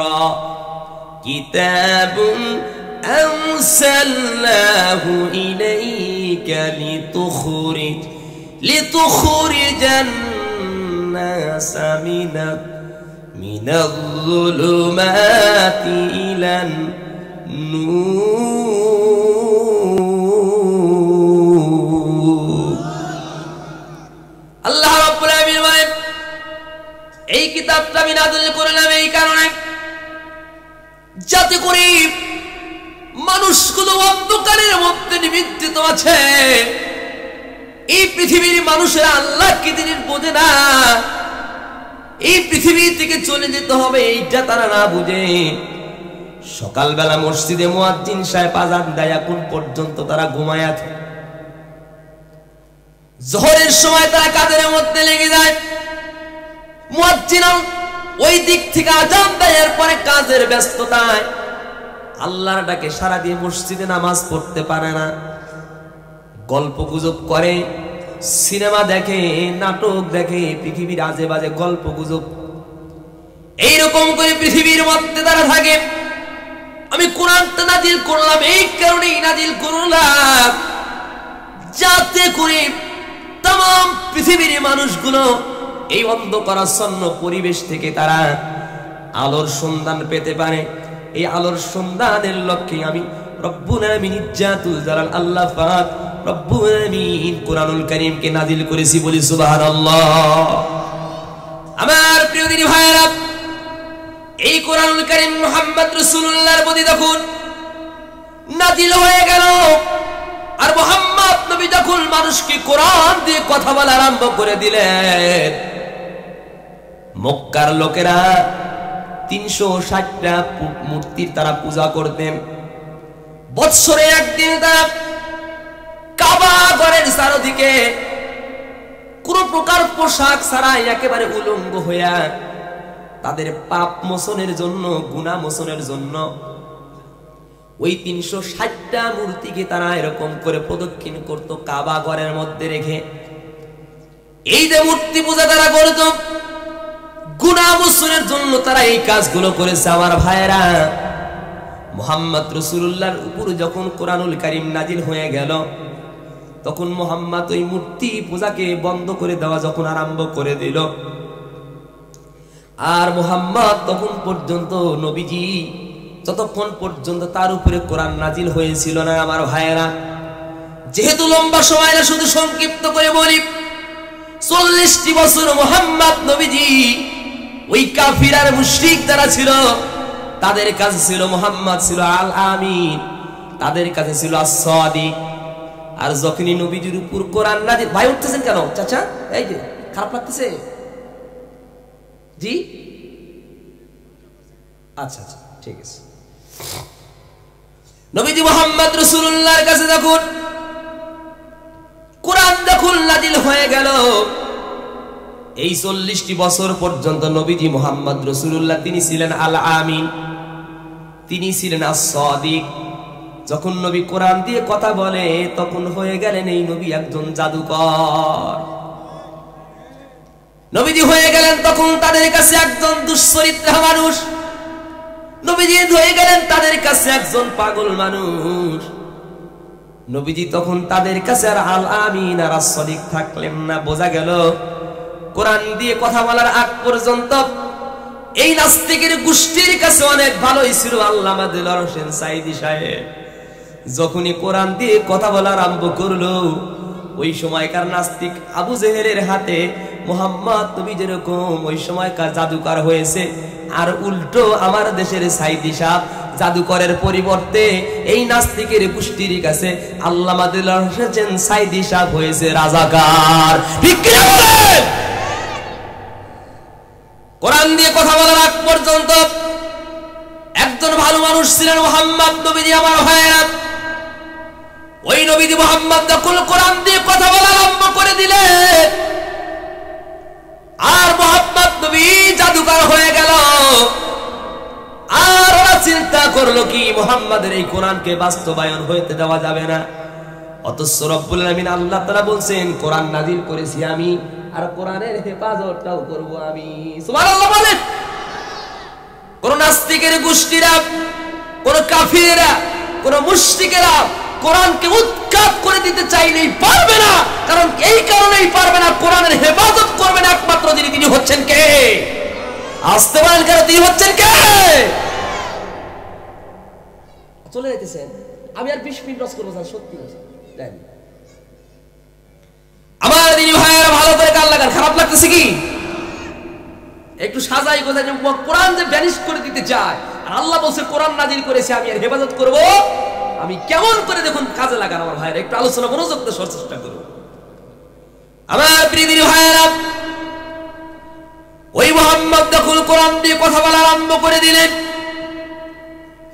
রা কিতাবুন আরসালনাহু ইলাইকা লিতুখরিজান নাসা মিনাল-যুলুমাতি ইলান-নূর। আল্লাহ রাব্বুল আলামিন বলেন এই কিতাবটা আমি নাযিল করলাম এই কারণে যাতে করে মানুষগুলো অন্ধকারের মধ্যে নিমজ্জিত আছে। এই পৃথিবীর মানুষেরা আল্লাহকে দিনের বোঝে না, এই পৃথিবী থেকে চলে যেতে হবে এইটা তারা না বুঝে। সকালবেলা মসজিদে মুয়াজ্জিন সাহেব আযান দেয়, এখন পর্যন্ত তারা ঘুমায় আছে। যোহরের সময় তারা কাজের মধ্যে লেগে যায়, মুয়াজ্জিন ওই দিক থেকে আযান দেয়, এরপরে কাজের ব্যস্ততায় আল্লাহর ডাকে সারা দিয়ে মসজিদে নামাজ পড়তে পারে না। গল্প গুজব করে, সিনেমা দেখে, নাটক দেখে, পৃথিবীর আজে বাজে গল্প গুজব, এইরকম করে পৃথিবীর মধ্যে তারা থাকে। আমি কোরআনটা নাজিল করলাম এই কারণেই নাজিল করলাম যাতে করে तमाम পৃথিবীর মানুষগুলো এই অন্ধকারাচ্ছন্ন পরিবেশ থেকে তারা আলোর সন্ধান পেতে পারে। এই আলোর সন্ধানের লক্ষ্যে আমি রব্বুল আলামিন ইজ্জাতুল জালাল আল্লাহ পাক রব্বুল আলামিন কোরআনুল কারীমকে নাজিল করেছি, বলি সুবহানাল্লাহ। আমার প্রিয় দিনী ভাইরা, এই কোরআনুল কারীম মুহাম্মদ রাসূলুল্লাহর প্রতি যখন নাজিল হয়ে গেল, আর মুহাম্মদ নবী যখন মানুষকে কোরআন দিয়ে কথা বলা আরম্ভ করে দিলেন, মক্কার লোকেরা 360টা মূর্তির তারা পূজা করতেন। বৎসরে একদিন তারা কাবা ঘরের চারদিকে কোন প্রকার পোশাক ছাড়াই একেবারে উলঙ্গ হইয়া তাদের পাপ মোচনের জন্য, গুনাহ মোচনের জন্য ওই 360টা মূর্তিকে তারা এরকম করে প্রদক্ষিণ করত কাবা ঘরের মধ্যে রেখে। এই যে মূর্তি পূজা তারা করত, গুনাহ মোচনের জন্য তারা এই কাজগুলো করেছে। আমার ভাইয়েরা, মুহাম্মদ রাসূলুল্লাহর উপর যখন কোরআনুল কারীম নাজিল হয়ে গেল, তখন মুহাম্মদ ওই মূর্তি পূজাকে বন্ধ করে দেওয়া যখন আরম্ভ করে দিল, আর মুহাম্মদ তখন পর্যন্ত নবীজি যতক্ষণ পর্যন্ত তার উপরে কোরআন নাজিল হয়েছিল না। আমার ভাইয়েরা, যেহেতু লম্বা সময় না, শুধু সংক্ষিপ্ত করে বলি, 40টি বছর মুহাম্মদ নবীজি ওই কাফির আর মুশরিক যারা ছিল তাদের কাছে ছিল মুহাম্মদ ছিল আল আমিন, তাদের কাছে ছিল আস-সাদিক। আর যখনই নবীজির উপর কোরআন নাযিল, ভাই উঠতেছেন কেন চাচা? এই যে খারাপ লাগতেছে জি, আচ্ছা আচ্ছা ঠিক আছে। নবীজি মুহাম্মদ রাসূলুল্লাহর কাছে যখন কোরআন যখন নাযিল হয়ে গেল, এই 40টি বছর পর্যন্ত নবীজি মুহাম্মদ রাসূলুল্লাহ তিনি ছিলেন আল আমিন, তিনি ছিলেন আস-সাদিক। যখন নবী কোরআন দিয়ে কথা বলে তখন হয়ে গেলেন এই নবী একজন জাদুকর। নবীজি হয়ে গেলেন তখন তাদের কাছে একজন দুশ্চরিত্র মানুষ, নবীজি হয়ে গেলেন তাদের কাছে একজন পাগল মানুষ। নবীজি তখন তাদের কাছে আর আল আমিন আর আস-সাদিক থাকলেন না। বোঝা গেল কোরআন দিয়ে কথা বলার আগ পর্যন্ত এই নাস্তিকের গোষ্ঠীর কাছে অনেক ভালোই ছিল আল্লামা দেলোয়ার হোসেন সাঈদী সাহেব। যখনই কোরআন দিয়ে কথা বলা আরম্ভ করলো, ওই সময়কার নাস্তিক আবু জেহেলের হাতে মুহাম্মদ নবী যেরকম ওই সময়কার জাদুকর হয়েছে, আর উল্টো আমার দেশের সাঈদী সাহেব জাদুকরের পরিবর্তে এই নাস্তিকের গোষ্ঠীর কাছে আল্লামা দেলোয়ার হোসেন সাঈদী সাহেব হয়েছে রাজাকার। ঠিক কি না? কোরআন দিয়ে কথা বলার আগ পর্যন্ত একজন ভালো মানুষ ছিলেন মুহাম্মদ নবীজি। আমার ভাইয়েরা, ওই নবীজি মুহাম্মদ যখন কোরআন দিয়ে কথা বলা আরম্ভ করে দিলেন আর মুহাম্মদ নবী জাদুকর হয়ে গেল, আর ওরা চিন্তা করলো কি মুহাম্মাদের এই কোরআনকে বাস্তবায়ন হইতে দেওয়া যাবে না। অথচ রব্বুল আলামিন আল্লাহ তাআলা বলছেন কোরআন নাযিল করেছি আমি, আর কোরআনের হেফাজতটাও করব আমি। সুবহানাল্লাহ বলেন। কোন নাস্তিকের গোষ্ঠীরা, কোন কাফিরেরা, কোন মুশরিকেরা কোরআনকে উৎখাত করে দিতে চাইলেই পারবে না। কারণ এই কারণেই পারবে না, কোরআনের হেফাজত করবেন একমাত্র যিনি, তিনি হচ্ছেন কে? আসতে বলেন কেন? তিনি হচ্ছেন কে? চলে যাইতেছেন, আমি আর 20 মিনিট রস করবো স্যার, সত্যি দেন। আমার দিনী ভাইয়েরা ভালো করে কান লাগান। খারাপ লাগতেছে কি? একটু সাজাই গোছাই, কোরআন যে ব্যানিশ করে দিতে চায়, আর আল্লাহ বলছে কোরআন নাযিল করেছে আমি, আর হেফাজত করব আমি। কেমন করে দেখুন কাজে লাগান আমার ভাইয়েরা, একটু আলোচনা মনোযোগ দিয়ে শোনার চেষ্টা করুন। আমার প্রিয় দিনী ভাইয়েরা, ওই মুহাম্মদ যখন কোরআন দিয়ে কথা বলা আরম্ভ করে দিলেন,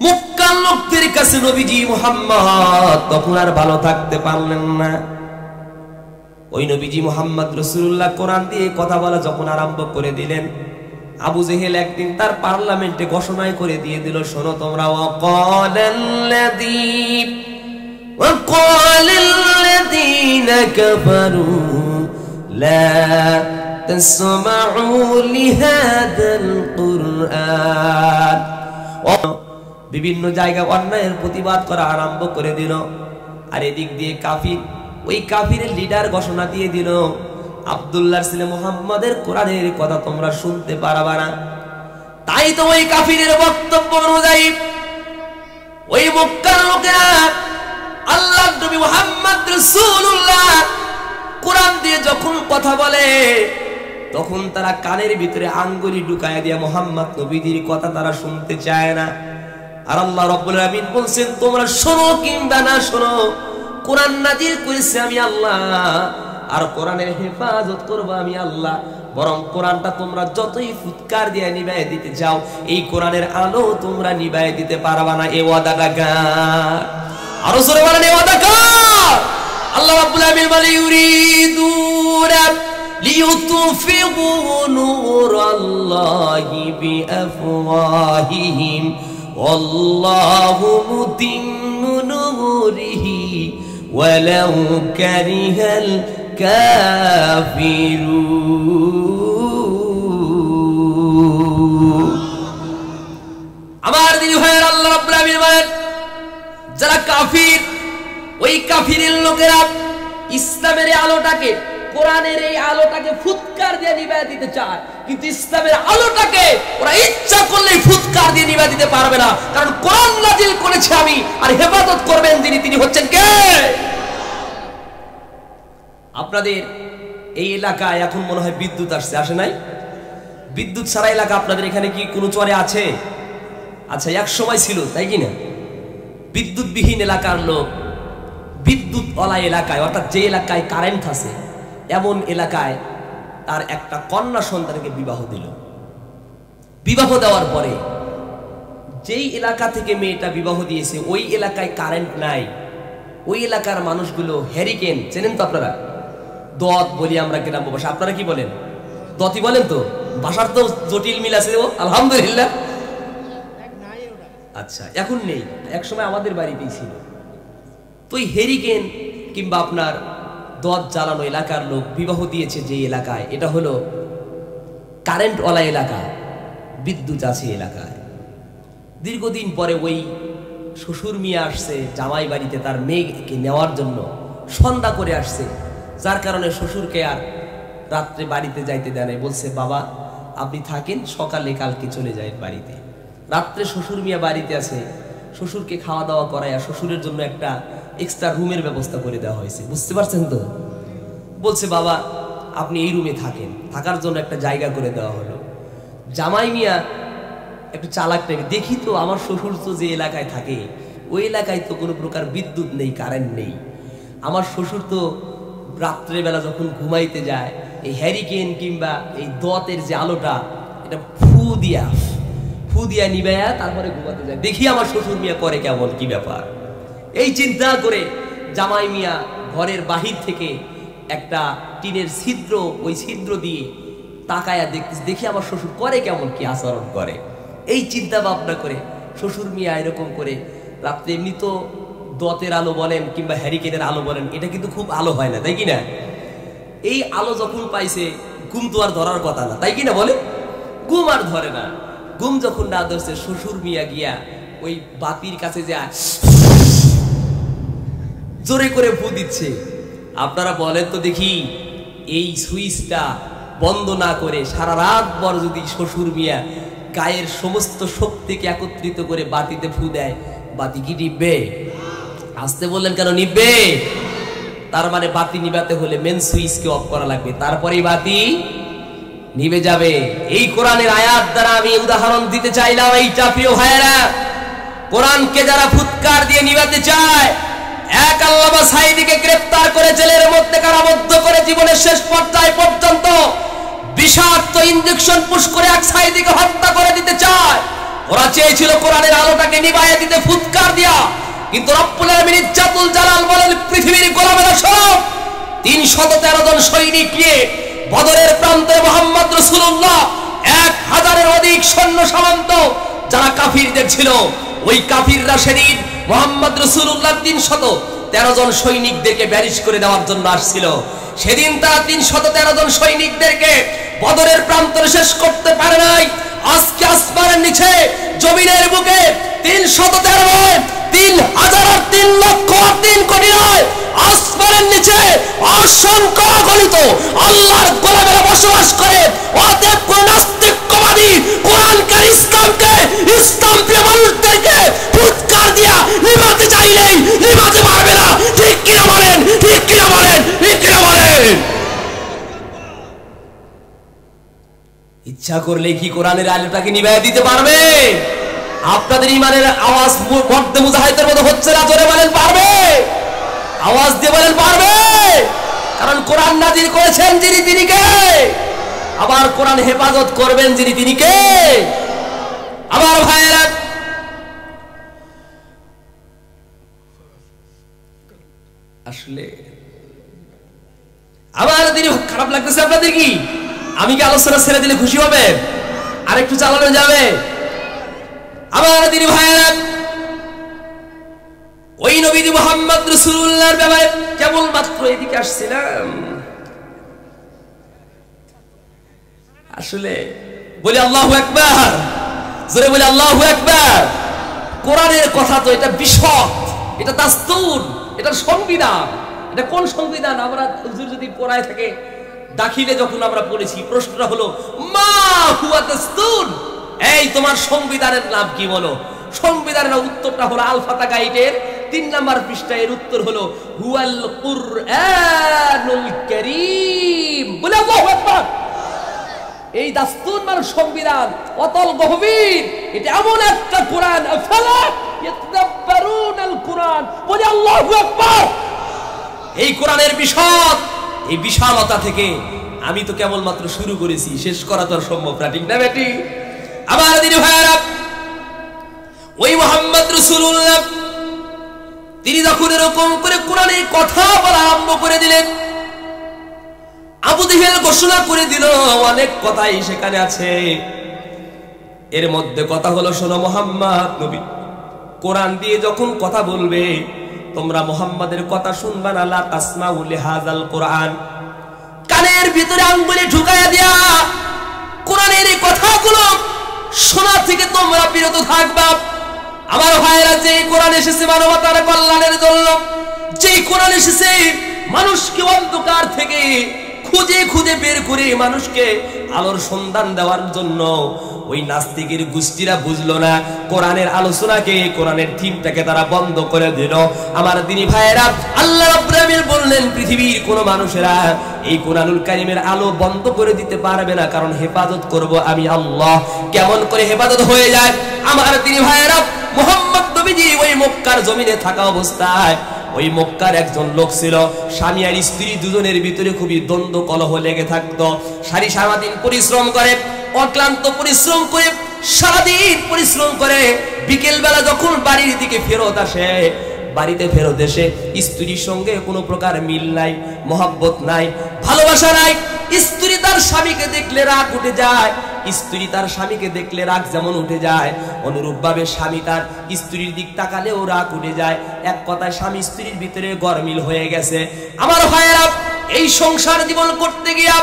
মক্কার লোকদের কাছে নবীজি মুহাম্মদ তখন আর ভালো থাকতে পারলেন না। ওই নবীজি মুহাম্মদ রাসূলুল্লাহ কোরআন দিয়ে কথা বলা যখন আরম্ভ করে দিলেন, আবু জেহেল একদিন তার পার্লামেন্টে ঘোষণাই করে দিয়ে দিল, শোনো তোমরা, ওয়াকালাল্লাযীনা কাফারু লা তাসমাউ লিহাদাল কুরআন। বিভিন্ন জায়গায় অন্যায়ের প্রতিবাদ করা আরম্ভ করে দিল। আর এদিক দিয়ে কাফির, ওই কাফিরের লিডার ঘোষণা দিয়ে দিল, আব্দুল্লাহর ছেলে মুহাম্মাদের কোরআনের কথা তোমরা শুনতে পারবা না। তাই তো ওই কাফিরের বক্তব্য অনুযায়ী ওই মক্কার লোকেরা আল্লাহর নবী মুহাম্মদ রাসূলুল্লাহ কোরআন দিয়ে যখন কথা বলে, তখন তারা কানের ভিতরে আঙ্গুলি ঢুকায় দিয়ে মুহাম্মদ নবীজির কথা তারা শুনতে চায় না। আর আল্লাহ রাব্বুল আলামিন বলছেন, তোমরা শোনো কিংবা না শোনো, কোরআন নাযিল করেছি আমি আল্লাহ, আর কোরআনের হেফাজত করব আমি আল্লাহ। বরং কোরআনটা তোমরা যতই ফুৎকার দিয়ে নিভায় দিতে চাও, এই কোরআনের আলো তোমরা নিভায় দিতে পারবা না। এই ওয়াদাটা কার? আরো জোরে বলেন, এই ওয়াদা কার? আল্লাহ রাব্বুল আলামিন বলে, ইউরিদুনা লিইউতফিউ নূরাল্লাহি বিআফওয়াহিহিম ওয়াল্লাহু মুতিম্মু নূরিহি ওয়ালাউ কারিহাল কাফিরুন। আমার দিনী ভাইয়ের, আল্লাহ রাব্বুল আলামিন বলেন, যারা কাফির, ওই কাফিরের লোকেরা ইসলামের এই আলোটাকে, কোরআনের এই আলোটাকে ফুৎকার দিয়ে নিভায় দিতে চায়, কিন্তু ইসলামের আলোটাকে ওরা ইচ্ছা করলেই ফুৎকার দিয়ে নিভায় দিতে পারবে না। কারণ কোরআন নাযিল করেছি আমি, আর হেফাজত করবেন যিনি, তিনি হচ্ছেন কে? আপনাদের এই এলাকায় এখন মনে হয় বিদ্যুৎ আসছে, আসে নাই? বিদ্যুৎ ছাড়া এলাকা আপনাদের এখানে কি কোনো চরে আছে? আচ্ছা, এক সময় ছিল, তাই কি না? বিদ্যুৎবিহীন এলাকার লোক বিদ্যুৎ ওলা এলাকায়, অর্থাৎ যে এলাকায় কারেন্ট আছে এমন এলাকায় তার একটা কন্যা সন্তানকে বিবাহ দিল। বিবাহ দেওয়ার পরে যেই এলাকা থেকে মেয়েটা বিবাহ দিয়েছে ওই এলাকায় কারেন্ট নাই। ওই এলাকার মানুষগুলো হ্যারিকেন চেনেন তো আপনারা, দত বলি আমরা গ্রাম্য ভাষা, আপনারা কি বলেন? দতই বলেন তো, ভাষার তো জটিল মিল আছে আলহামদুলিল্লাহ। আচ্ছা, এখন নেই, এক সময় আমাদের বাড়িতেই ছিল। তো এই হ্যারিকেন কিংবা আপনার দত জ্বালানো এলাকার লোক বিবাহ দিয়েছে যে এলাকায়, এটা হলো কারেন্টওয়ালা এলাকা, বিদ্যুৎ আছে এলাকায়। দীর্ঘদিন পরে ওই শ্বশুর মিয়া আসছে জামাই বাড়িতে তার মেয়েকে নেওয়ার জন্য, সন্ধ্যা করে আসছে, যার কারণে শ্বশুরকে আর রাত্রে বাড়িতে যাইতে দেয় নাই। বলছে বাবা আপনি থাকেন, সকালে কালকে চলে যায় বাড়িতে। রাত্রে শ্বশুর মিয়া বাড়িতে আছে, শ্বশুরকে খাওয়া দাওয়া করায় শ্বশুরের জন্য একটা এক্সট্রা রুমের ব্যবস্থা করে দেওয়া হয়েছে, বুঝতে পারছেন তো? বলছে বাবা আপনি এই রুমে থাকেন, থাকার জন্য একটা জায়গা করে দেওয়া হলো। জামাই মিয়া একটু চালাক টাইপের, দেখি তো আমার শ্বশুর তো যে এলাকায় থাকে ওই এলাকায় তো কোনো প্রকার বিদ্যুৎ নেই, কারেন্ট নেই। আমার শ্বশুর তো রাত্রেবেলা যখন ঘুমাইতে যায় এই হ্যারিকেন কিংবা এই দতের যে আলোটা এটা ফু দিয়া নিবায়া তারপরে ঘুমাতে যায়, দেখি আমার শ্বশুর মিয়া করে কেমন, কি ব্যাপার। এই চিন্তা করে জামাই মিয়া ঘরের বাহির থেকে একটা টিনের ছিদ্র, ওই ছিদ্র দিয়ে তাকায়া দেখতেছে, দেখি আমার শ্বশুর করে কেমন, কি আচরণ করে। এই চিন্তা ভাবনা করে শ্বশুর মিয়া এরকম করে রাত্রে, এমনি তো দতের আলো বলেন কিংবা হ্যারিকেনের আলো বলেন, এটা কিন্তু খুব আলো হয় না, তাই কিনা? এই আলো যখন পাইছে ঘুম তো আর ধরার কথা না, তাই কিনা বলে? ঘুম আর ধরে না। ঘুম যখন না ধরছে শ্বশুর মিয়া গিয়া ওই বাতির কাছে যা জোরে করে ফু দিচ্ছে। আপনারা বলেন তো দেখি, এই সুইচটা বন্ধ না করে সারা রাত ভর যদি শ্বশুর মিয়া গায়ের সমস্ত শক্তিকে একত্রিত করে বাতিতে ফু দেয়, বাতি কি নিববে? আসতে বললেন কেন? নিববে। তার মানে বাতি নিবাতে হলে মেন সুইচকে অফ করা লাগবে, তারপরেই বাতি নিবে যাবে। এই কোরআনের আয়াত দ্বারা আমি উদাহরণ দিতে চাইলাম এইটা, প্রিয় ভাইয়েরা। কোরআনকে যারা ফুৎকার দিয়ে নিবাতে চায়, এক আল্লামা সাঈদীকে গ্রেফতার করে জেলের মধ্যে কারাবদ্ধ করে জীবনের শেষ পর্যায় পর্যন্ত বিষাক্ত ইনজেকশন পুশ করে এক সাঈদীকে হত্যা করে দিতে চায়। ওরা চেয়েছিল কোরআনের আলোটাকে নিভাইয়া দিতে ফুৎকার দিয়া, কিন্তু রব্বুল আলামিন ইজ্জাতুল জালাল বলেন পৃথিবীর গোলামেরা সব ৩১৩ জন সৈনিক নিয়ে বদরের প্রান্তে মুহাম্মদ রাসূলুল্লাহ ১০০০-এর অধিক সৈন্য সামন্ত যারা কাফিরদের ছিল, ওই কাফিররা সেদিন মুহাম্মদ রাসূলুল্লাহ ৩১৩ জন সৈনিকদেরকে ব্যারিশ করে দেওয়ার জন্য আসছিল। সেদিন তারা ৩১৩ জন সৈনিকদেরকে বদরের প্রান্তরে শেষ করতে পারে নাই। আজকে আসমানের নিচে জমিনের বুকে ৩১৩ নয়, ৩,০০০,৩,০০,০০,৩ নয়, আসমানের নিচে অসংখ্য অগণিত আল্লাহর গোলামেরা বসবাস করে। অতএব কোন নাস্তিকবাদী কোরআনকে, ইসলামকে, ইসলাম প্রিয় মানুষদেরকে ফুৎকার দিয়া নিভাতে চাইলেই নিভাতে পারবে না। ঠিক কিনা বলেন? ঠিক কিনা বলেন? ঠিক কিনা বলেন? ইচ্ছা করলেই কি কোরআনের আলোটাকে নিভাইয়া দিতে পারবে? আপনাদের ইমানের আওয়াজ মর্দে মুজাহিদের মতো হচ্ছে না, জোরে বলেন পারবে? আওয়াজ দিয়ে বলেন পারবে? কারণ কোরআন নাযিল করেছেন যিনি, তিনি কে? আবার কোরআন হেফাজত করবেন যিনি, তিনি কে? আমার ভাইয়েরা, আসলে আমার দিন খারাপ লাগতেছে আপনাদের কি? আমি কি আলোচনা ছেড়ে দিলে খুশি হবে? আরেকটু চালানো যাবে? আমার দিন ভাইয়েরা, ওই নবী মুহাম্মদ রাসূলুল্লাহর ব্যাপারে কেবল মাত্র এদিকে আসছিলাম, আসলে বলি আল্লাহু আকবার, জোরে বলি আল্লাহু আকবার। কোরআনের কথা তো এটা বিশদ, এটা দাস্তুর, এটা সংবিধান। এটা কোন সংবিধান? আমরা হুজুর যদি পড়ায় থাকে দাখিলে যখন আমরা পড়েছি, প্রশ্নটা হলো মা হুয়া দাস্তুর, এই তোমার সংবিধানের নাম কি বলো? সংবিধানের উত্তরটা হলো আল ফাতা গাইডের ৩ নম্বর পৃষ্ঠা, এর উত্তর হলো হুয়াল কুরআনুল কারীম। বলে আল্লাহু আকবার। এই দাস্তুর মানে সংবিধান, অতল গভীর, এটা এমন একটা কোরআন, আফালা ইয়াতাদাব্বারুনাল কুরআন। বলে আল্লাহু আকবার। এই কোরআনের বিশদ, এই বিশালতা থেকে আমি তো কেবলমাত্র শুরু করেছি, শেষ করা তো আর সম্ভব না, ঠিক না বেটি? আমার দিদি ভাইরা, ওই মুহাম্মদ রাসূলুল্লাহ তিনি যখন এরকম করে কোরআনের কথা বলা আরম্ভ করে দিলেন, আবু জেহেল ঘোষণা করে দিল অনেক কথাই সেখানে আছে। এর মধ্যে কথা হলো, শোনো মুহাম্মদ নবী কোরআন দিয়ে যখন কথা বলবে তোমরা মুহাম্মাদের কথা শুনবা না, লা তাসমাউ লিহাযাল কোরআন, কানের ভিতরে আঙ্গুলে ঢুকায়া দিয়া কোরআনের এই কথাগুলো শোনা থেকে তোমরা বিরত থাকবা। আমার ভাইরা, যে কোরআন এসেছে মানবতার কল্যাণের জন্য, যে কোরআন এসেছে মানুষকে অন্ধকার থেকে খুঁজে খুঁজে বের করে মানুষকে আলোর সন্ধান দেওয়ার জন্য, ওই নাস্তিকের গোষ্ঠীরা বুঝলো না কোরআনের আলোচনাকে, কোরআনের থিমটাকে তারা বন্ধ করে দিল। আমার দিনী ভাইয়েরা, আল্লাহ রাব্বুল আলামিন বললেন পৃথিবীর কোন মানুষেরা এই কোরআনুল কারীমের আলো বন্ধ করে দিতে পারবে না, কারণ হেফাজত করব আমি আল্লাহ। কেমন করে হেফাজত হয়ে যায়? আমার দিনী ভাইয়েরা, মুহাম্মদ নবীজি ওই মক্কার জমিনে থাকা অবস্থায়, ওই মক্কার একজন লোক ছিল, স্বামী আর স্ত্রী দুজনের ভিতরে খুবই দ্বন্দ্ব কলহ লেগে থাকতো। সারাদিন পরিশ্রম করে, অক্লান্ত পরিশ্রম করে, সারাদিন পরিশ্রম করে, বিকেল বেলা যখন বাড়ির দিকে ফেরত আসে, বাড়িতে ফেরত এসে স্ত্রীর সঙ্গে কোনো প্রকার মিল নাই, মহব্বত নাই, ভালোবাসা নাই। স্ত্রী তার স্বামীকে দেখলে রাগ উঠে যায়, স্ত্রী তার স্বামীকে দেখলে রাগ যেমন উঠে যায়, অনুরূপভাবে স্বামী তার স্ত্রীর দিক তাকালেও রাগ উঠে যায়। এক কথায় স্বামী স্ত্রীর ভিতরে গরমিল হয়ে গেছে। আমার ভাইয়েরা, এই সংসার জীবন করতে গিয়ে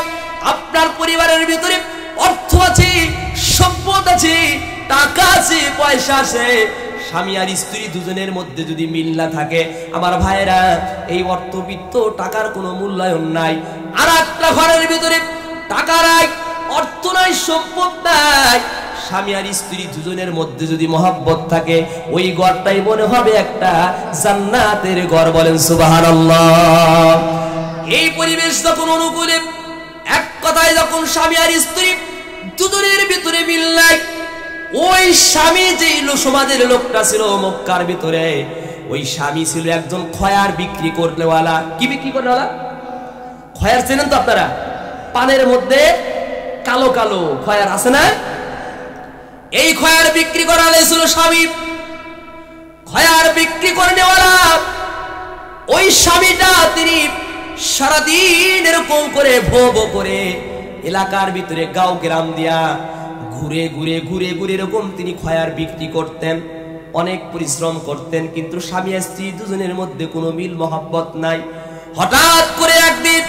আপনার পরিবারের ভিতরে অর্থ আছে, সম্পদ আছে, টাকা আছে, পয়সা আছে, স্বামী আর স্ত্রী দুজনের মধ্যে যদি মিল না থাকে, আমার ভাইয়েরা, এই অর্থবিত্ত টাকার কোনো মূল্যায়ন নাই। আর একটা ঘরের ভিতরে টাকা নাই, অর্থ নাই, সম্পদ নাই, স্বামী আর স্ত্রী দুজনের মধ্যে যদি মহব্বত থাকে, ওই ঘরটাই মনে হবে একটা জান্নাতের ঘর। বলেন সুবহানাল্লাহ। এই পরিবেশ যখন অনুকূলে, এক কথায় যখন স্বামী আর স্ত্রী দুজনের ভিতরে মিল নাই, ওই স্বামী যেই সমাজের লোকটা ছিল মক্কার ভিতরে, ওই স্বামী ছিল একজন খয়ার বিক্রি করনেওয়ালা। কি বিক্রি করনেওয়ালা? খয়ার চেনেন তো আপনারা? পানের মধ্যে কালো কালো খয়ার আছে না? এই খয়ার বিক্রি করালে ছিল স্বামী। খয়ার বিক্রি করনেওয়ালা ওই স্বামীটা তিনি সারাদিন এরকম করে ভো ভো করে এলাকার ভিতরে গাঁও গ্রাম দিয়া ঘুরে ঘুরে ঘুরে ঘুরে এরকম তিনি খয়ার বিক্রি করতেন, অনেক পরিশ্রম করতেন, কিন্তু স্বামী স্ত্রী দুজনের মধ্যে কোনো মিল মহব্বত নাই। হঠাৎ করে একদিন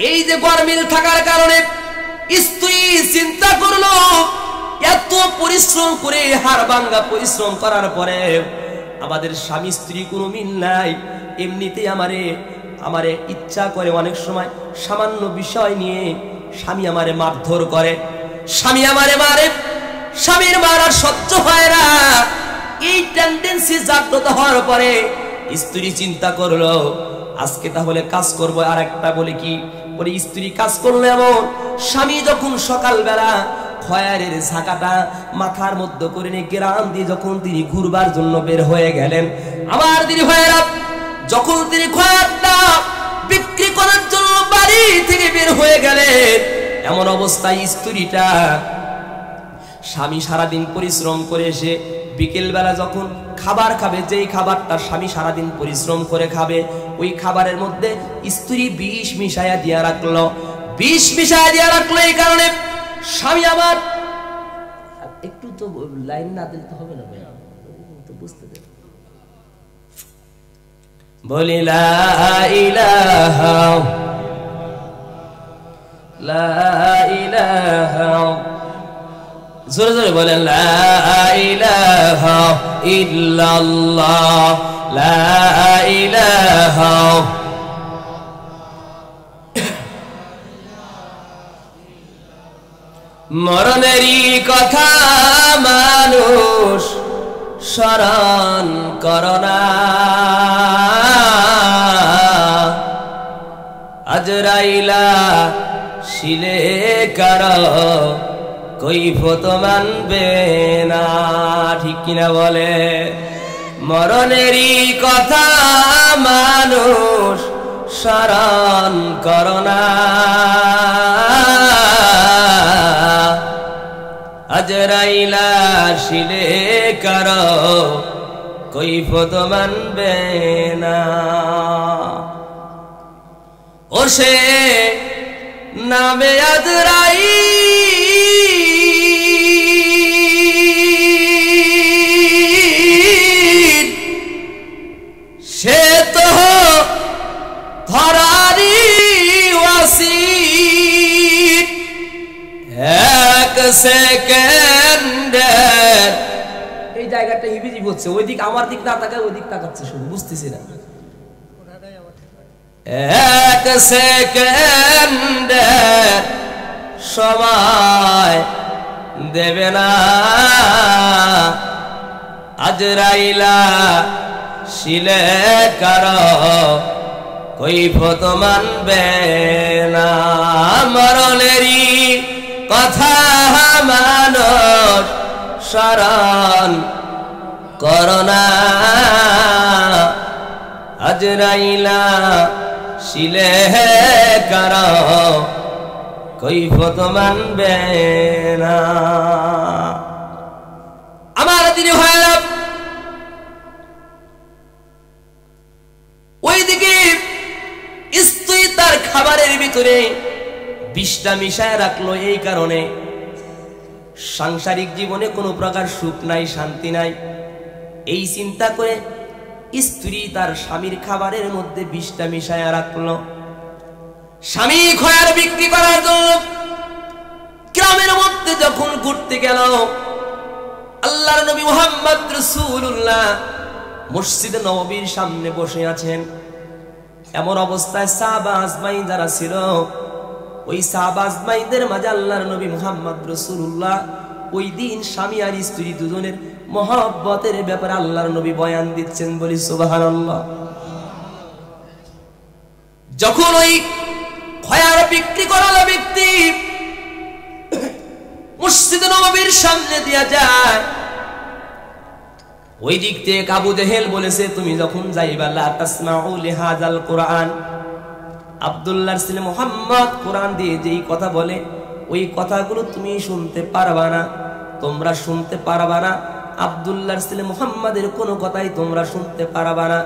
এই যে গরমিল থাকার কারণে স্ত্রী চিন্তা করলো, এত পরিশ্রম করে হাড় ভাঙা পরিশ্রম করার পরে আমাদের স্বামী স্ত্রী কোনো মিল নাই, এমনিতেই আমারে ইচ্ছা করে অনেক সময় সামান্য বিষয় নিয়ে স্বামী আমারে মারধর করে, স্বামী আমারে মারে, স্বামীর মারা সহ্য হয় না। এই টেন্ডেন্সি জাগ্রত হওয়ার পরে স্ত্রী চিন্তা করলো, আজকে তাহলে কাজ করবো। আর একটা বলে কি, বলে স্ত্রী কাজ করলো এমন, স্বামী যখন সকালবেলা খয়ারের ঝাঁকাটা মাথার মধ্যে করে নিয়ে গ্রাম দিয়ে যখন তিনি ঘুরবার জন্য বের হয়ে গেলেন, আমার দিদি ভাইয়েরা, যখন তিনি খয়ারটা বিক্রি করার জন্য বাড়ি থেকে বের হয়ে গেলেন, এমন অবস্থায় স্ত্রীটা, স্বামী সারাদিন পরিশ্রম করে এসে বিকেল বেলা যখন খাবার খাবে, যেই খাবারটা স্বামী সারাদিন পরিশ্রম করে খাবে, ওই খাবারের মধ্যে স্ত্রী বিষ মিশাইয়া দিয়া রাখলো। বিষ মিশাইয়া দিয়া রাখলো এই কারণে স্বামী আমার, একটু তো লাইন না দিলে তো হবে না ভাই, তো বুঝতে দেন। বলি লা ইলাহা লা ইলাহা, জোরে জোরে বলেন, লা ইলাহা ইল্লাল্লাহ, লা ইলাহা। মরণেরই কথা মানুষ স্মরণ করোনা, আজরাইলা শিলে কারো কৈফত মানবে না, ঠিক কিনা বলে? মরণেরই কথা মানুষ স্মরণ করোনা আজরাইলা শিলে করো কৈফত মানবে না ও সে নামে আজরাইল সে তো ধরারি ওয়াসির এক সেকেন্ডের এই জায়গাটা হিবিজিবি হচ্ছে ওই দিক আমার দিক না তাকায় ওই দিক তাকাচ্ছে শুধু বুঝতেছি না এক সেকেন্ডের সময় দেবে না আজরাইলা শিলে কারো কৈফত মানবে না মরণেরই কথা মানুষ স্মরণ করোনা আজরাইলা শিলে কারো কৈফত মানবে না আমার দিনে হয় না ওইদিকে স্ত্রী তার খাবারের ভিতরে বিষটা মিশায় রাখলো এই কারণে সাংসারিক জীবনে কোনো প্রকার সুখ নাই শান্তি নাই এই চিন্তা করে স্ত্রী তার স্বামীর খাবারের মধ্যে বিষটা মিশায় রাখলো স্বামী খয়ার বিক্রি করার জন্য গ্রামের মধ্যে যখন ঘুরতে গেল আল্লাহর নবী মুহাম্মদ রাসূলুল্লাহ মসজিদে নববীর সামনে বসে আছেন এমন অবস্থায় সাহাবা আজমাইন যারা ছিল ওই সাহাবা আজমাইনদের মাঝে আল্লাহর নবী মুহাম্মদ রাসূলুল্লাহ ওই দিন স্বামী আর স্ত্রী দুজনের মহব্বতের ব্যাপারে আল্লাহর নবী বয়ান দিচ্ছেন বলি সুবহানাল্লাহ যখন ওই খয়ার বিক্রি করালো ব্যক্তি মসজিদে নববীর সামনে দিয়া যায় ওই দিক থেকে আবু জেহেল বলেছে তুমি যখন যাইবা লা তাসমাউ লিহাযাল কুরআন আব্দুল্লাহর ছেলে মুহাম্মদ কোরআন দিয়ে যেই কথা বলে ওই কথাগুলো তুমি শুনতে পারবা না তোমরা শুনতে পারবা না আব্দুল্লাহর ছেলে মুহাম্মাদের কোনো কথাই তোমরা শুনতে পারবা না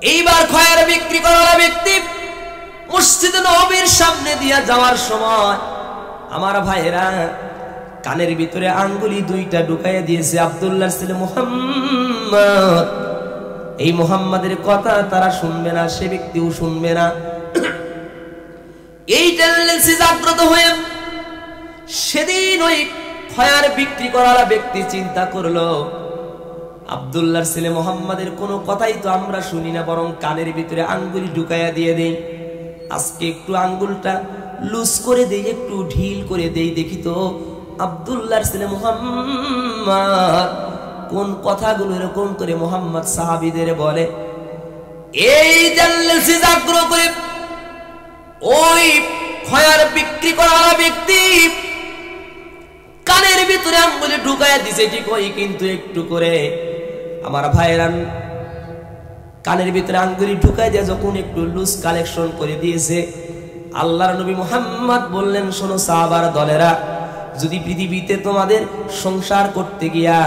এইবার খয়ের বিক্রি করার ব্যক্তি মসজিদে নববীর সামনে দিয়া যাওয়ার সময় আমার ভাইরা কানের ভিতরে আঙ্গুলি দুইটা ঢুকাইয়া দিয়েছে আব্দুল্লাহর ছেলে মুহাম্মদ এই মুহাম্মাদের কথা তারা শুনবে না সে ব্যক্তিও শুনবে না এই টেন্ডেন্সি জাগ্রত হয়ে সেদিন ওই খয়ার বিক্রি করার ব্যক্তি চিন্তা করলো আব্দুল্লাহর ছেলে মুহাম্মাদের কোনো কথাই তো আমরা শুনি না বরং কানের ভিতরে আঙ্গুলি ঢুকাইয়া দিয়ে দেই আজকে একটু আঙ্গুলটা লুজ করে দেই একটু ঢিল করে দেই দেখি তো আব্দুল্লাহর ছেলে মুহাম্মদ কোন কথাগুলো এরকম করে মুহাম্মদ সাহাবীদের বলে এই টেন্ডেন্সি জাগ্রত করে ওই খয়ার বিক্রি করার ব্যক্তি কানের ভিতরে আঙ্গুলি ঢুকাইয়া দিছে ঠিক ওই কিন্তু একটু করে আমার ভাইরান কানের ভিতরে আঙ্গুলি ঢুকাই দিয়ে যখন একটু লুজ কালেকশন করে দিয়েছে আল্লাহর নবী মুহাম্মদ বললেন শোনো সাহাবার দলেরা যদি পৃথিবীতে তোমাদের সংসার করতে গিয়া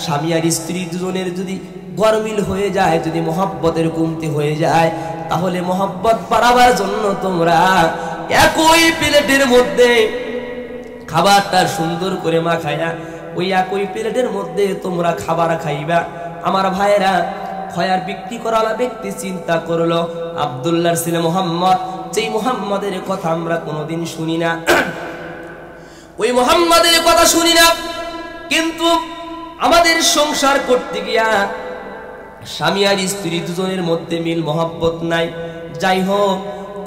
স্বামী আর স্ত্রী দুজনের যদি গরমিল হয়ে যায় যদি মহব্বতের কমতি হয়ে যায় তাহলে মহব্বত বাড়াবার জন্য তোমরা একই প্লেটের মধ্যে খাবারটা সুন্দর করে মাখায়া ওই একই প্লেটের মধ্যে তোমরা খাবার খাইবা আমার ভাইরা খয়ার বিক্রি করালা ব্যক্তি চিন্তা করলো আব্দুল্লাহর ছেলে মুহাম্মদ যেই মুহাম্মাদের কথা আমরা কোনোদিন শুনি না ওই মুহাম্মাদের কথা শুনি না কিন্তু আমাদের সংসার করতে গিয়া স্বামী আর স্ত্রী দুজনের মধ্যে মিল মহব্বত নাই যাই হোক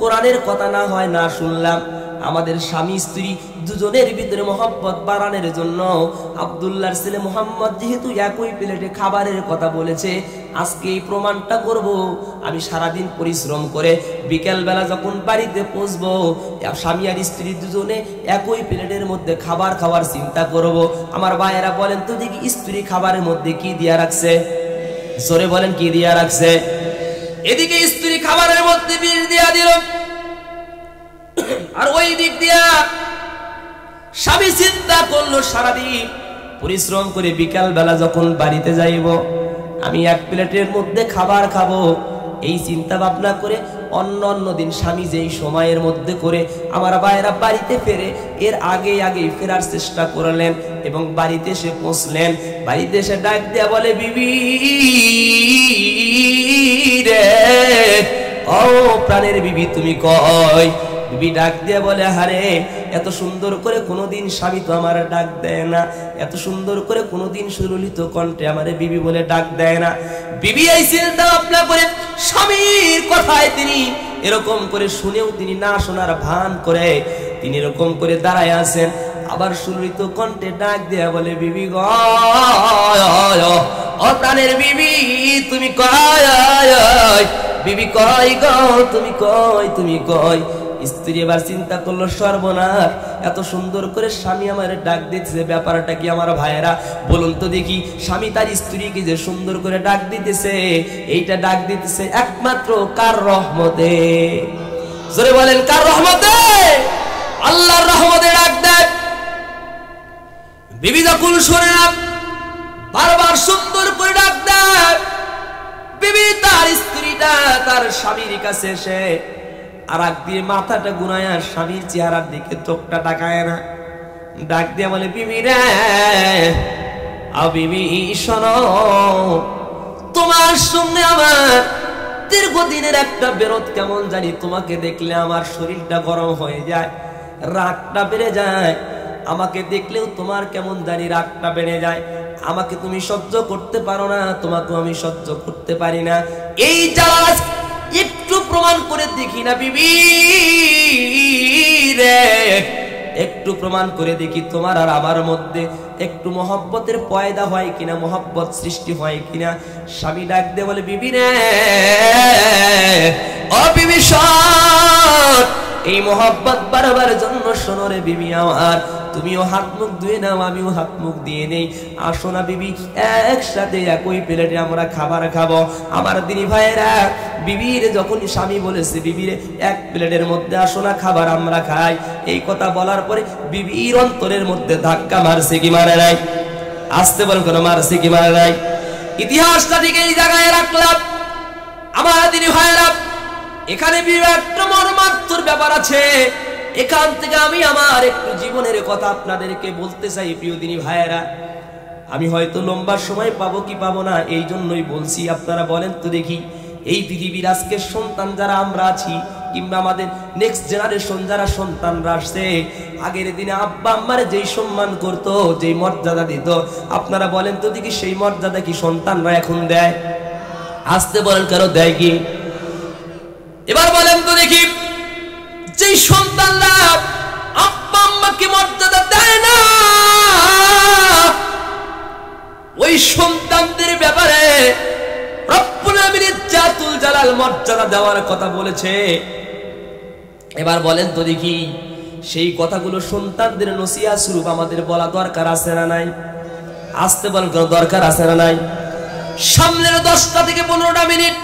কোরআনের কথা না হয় না শুনলাম আমাদের স্বামী স্ত্রী দুজনের ভিতরে মহব্বত বাড়ানোর জন্য আব্দুল্লাহর ছেলে মুহাম্মদ যেহেতু একই প্লেটে খাবারের কথা বলেছে আজকে এই প্রমাণটা করব আমি সারাদিন পরিশ্রম করে বিকেল বেলা যখন বাড়িতে পৌঁছবো স্বামী আর স্ত্রী দুজনে একই প্লেটের মধ্যে খাবার খাওয়ার চিন্তা করব আমার ভাইয়েরা বলেন তো দেখি স্ত্রী খাবারের মধ্যে কি দিয়া রাখছে জোরে বলেন কি দিয়া রাখছে এদিকে স্ত্রী খাবারের মধ্যে বিষ দিয়া দিল, আর ওই দিক দিয়া স্বামী চিন্তা করলো সারাদিন পরিশ্রম করে বিকাল বেলা যখন বাড়িতে যাইব আমি এক প্লেটের মধ্যে খাবার খাবো, এই চিন্তা ভাবনা করে অন্য দিন স্বামী যেই সময়ের মধ্যে করে আমার ভাইরা বাড়িতে ফেরে এর আগে ফেরার চেষ্টা করলেন এবং বাড়িতে এসে পৌঁছলেন। বাড়িতে এসে ডাক দেয়া বলে, বিবি রে, ও প্রাণের বিবি তুমি কই? বিবি ডাক দিয়ে বলে, হারে এত সুন্দর করে কোনোদিন স্বামী তো আমার ডাক দেয় না, এত সুন্দর করে কোনোদিন সুললিত কণ্ঠে আমারে বিবি বলে ডাক দেয় না। বিবি এই চিন্তা ভাবনা করে স্বামীর কথায় তিনি এরকম করে শুনেও তিনি না শোনার ভান করে তিনি এরকম করে দাঁড়ায় আছেন। আবার সুললিত কণ্ঠে ডাক দেয়া বলে, বিবি গো, ও প্রাণের বিবি তুমি কই? বিবি কই গো, তুমি কই, তুমি কই? স্ত্রী এবার চিন্তা করলো, সর্বনাশ, এত সুন্দর করে স্বামী আমার ডাক দিতেছে, ব্যাপারটা কি আমার ভাইয়েরা বলুন তো দেখি? স্বামী তার স্ত্রীকে যে সুন্দর করে ডাক দিতেছে, এইটা ডাক দিতেছে একমাত্র কার রহমতে? জোরে বলেন, কার রহমতে? আল্লাহর রহমতে ডাক দেয়। বিবি যখন শুনে না বারবার সুন্দর করে ডাক দেয়, বিবি তার স্ত্রীটা তার স্বামীর কাছে এসে আর আগ দিয়ে মাথাটা ঘুরায় স্বামীর চেহারার দিকে চোখটা তাকায় না, ডাক দিয়ে বলে, বিবি রে, বিবি শোনো, তোমার সঙ্গে আমার দীর্ঘদিনের একটা বিরোধ, কেমন জানি তোমাকে দেখলে আমার শরীরটা গরম হয়ে যায়, রাগটা বেড়ে যায়, আমাকে দেখলেও তোমার কেমন জানি রাগটা বেড়ে যায়, আমাকে তুমি সহ্য করতে পারো না, তোমাকে আমি সহ্য করতে পারি না, এই জ্বালা একটু প্রমাণ করে দেখি না বিবি রে, একটু প্রমাণ করে দেখি তোমার আর আমার মধ্যে একটু মহব্বতের পয়দা হয় কিনা, মহব্বত সৃষ্টি হয় কিনা। স্বামী ডাক দে বলে, বিবি রে, ও বিবি শোন, এই মহব্বত বারবার জন্য শোনো রে বিবি আমার, তুমিও হাত মুখ ধুয়ে নাও, আমিও হাত মুখ দিয়ে নেই, আসো না বিবি একসাথে একই প্লেটে আমরা খাবার খাবো। আমার দিনী ভাইয়েরা, বিবির যখন স্বামী বলেছে, বিবির এক প্লেটের মধ্যে আসো না খাবার আমরা খাই, এই কথা বলার পরে বিবির অন্তরের মধ্যে ধাক্কা মারছে কি মারে নাই? আসতে বল কেন, মারছে কি মারে নাই? ইতিহাসটা ঠিক এই জায়গায় রাখলাম। আমার দিনী ভাইয়েরা, এখানে একটা মর্মান্তিক ব্যাপার আছে, এখান থেকে আমি আমার একটু জীবনের কথা আপনাদেরকে বলতে চাই। প্রিয় দিনী ভাইয়েরা, আমি হয়তো লম্বা সময় পাবো কি পাবো না, এই জন্যই বলছি। আপনারা বলেন তো দেখি, এই পৃথিবীর আজকের সন্তান যারা আমরা আছি, কিংবা আমাদের নেক্সট জেনারেশন যারা সন্তানরা আসছে, আগের দিনে আব্বা আম্মারে যেই সম্মান করতো, যেই মর্যাদা দিত, আপনারা বলেন তো দেখি সেই মর্যাদা কি সন্তানরা এখন দেয়? আসতে বলেন, কারো দেয় কি? এবার বলেন তো দেখি, যে সন্তানরা আব্বা আম্মাকে মর্যাদা দেয় না, ওই সন্তানদের ব্যাপারে রব্বুল আমিন জাতুল জালাল মর্যাদা দেওয়ার কথা বলেছে। এবার বলেন তো দেখি, সেই কথাগুলো সন্তানদের নসিহত স্বরূপ আমাদের বলা দরকার আছে না নাই? আসতে বলেন, কোনো দরকার আছে না নাই? সামনের 10টা থেকে 15টা মিনিট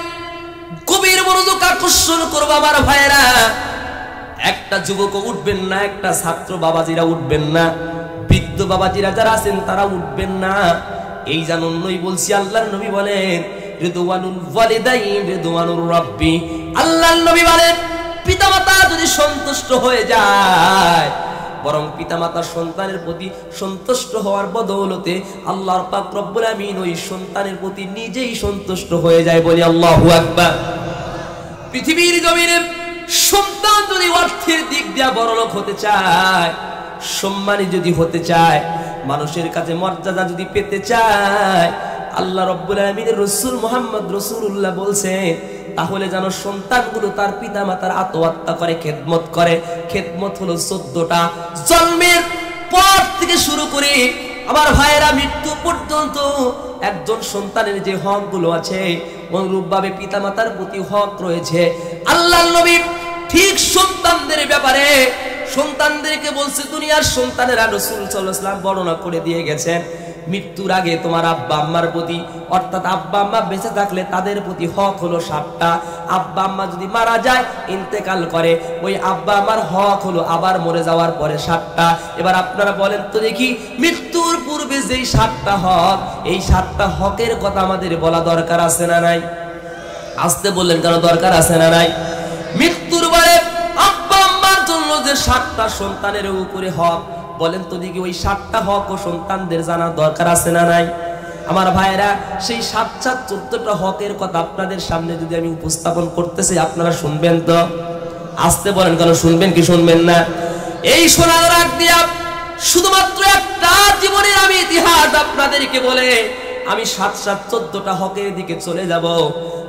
গভীর মনোযোগ আকর্ষণ করবো আমার ভাইয়েরা। একটা যুবক উঠবেন না, একটা ছাত্র বাবাজিরা উঠবেন না, বৃদ্ধ বাবাজিরা যারা আছেন তারা উঠবেন না। এই জন্যই বলছি, আল্লাহর নবী বলেন, রিদওয়ানুল ওয়ালিদাইন রিদওয়ানুর রাব্বি, আল্লাহর নবী বলেন, পিতামাতা যদি সন্তুষ্ট হয়ে যায়, বরং পিতামাতার সন্তানের প্রতি সন্তুষ্ট হওয়ার বদৌলতে আল্লাহর পাক রব্বুল আমিন ওই সন্তানের প্রতি নিজেই সন্তুষ্ট হয়ে যায়। বলি আল্লাহু আকবার। পৃথিবীর জমিনে সন্তান যদি অর্থের দিক দিয়ে বড়লোক হতে চায়, সম্মানী যদি হতে চায়, মানুষের কাছে মর্যাদা যদি পেতে চায়, আল্লাহ রব্বুল আমিনের রাসূল মুহাম্মদ রাসূলুল্লাহ বলছেন, তাহলে যেন সন্তানগুলো তার পিতামাতার আত্মহত্যা করে, খেদমত করে। খেদমত হলো 14টা, জন্মের পর থেকে শুরু করে আমার ভাইয়েরা মৃত্যু পর্যন্ত একজন সন্তানের যে হক গুলো আছে, অনুরূপ ভাবে পিতামাতার প্রতি হক রয়েছে। আল্লাহর নবী ঠিক সন্তানদের ব্যাপারে সন্তানদেরকে বলছে, দুনিয়ার সন্তানেরা রাসূল সাল্লাল্লাহু আলাইহি ওয়াসাল্লাম বর্ণনা করে দিয়ে গেছেন, মৃত্যুর আগে তোমার আব্বা আম্মার প্রতি, অর্থাৎ আব্বা আম্মা বেঁচে থাকলে তাদের প্রতি হক হলো 7টা। আব্বা আম্মা যদি মারা যায়, ইন্তেকাল করে, ওই আব্বা আম্মার হক হলো আবার মরে যাওয়ার পরে 7টা। এবার আপনারা বলেন তো দেখি, মৃত্যুর পূর্বে যেই 7টা হক, এই 7টা হকের কথা আমাদের বলা দরকার আছে না নাই? আসতে বললেন কেন, দরকার আছে না নাই? মৃত্যুর পরে আব্বা আম্মার জন্য যে 7টা সন্তানের উপরে হক, বলেন তো দেখি ওই 7টা হক ও সন্তানদের জানার দরকার আছে না নাই? আমার ভাইরা, সেই 714টা হকের কথা আপনাদের সামনে যদি আমি উপস্থাপন করতেছি, আপনারা শুনবেন তো? আসতে বলেন কেন, শুনবেন কি শুনবেন না? এই শোনার রাখ দিয়া শুধুমাত্র একটা জীবনের আমি ইতিহাস আপনাদেরকে বলে আমি 714টা হকের দিকে চলে যাব।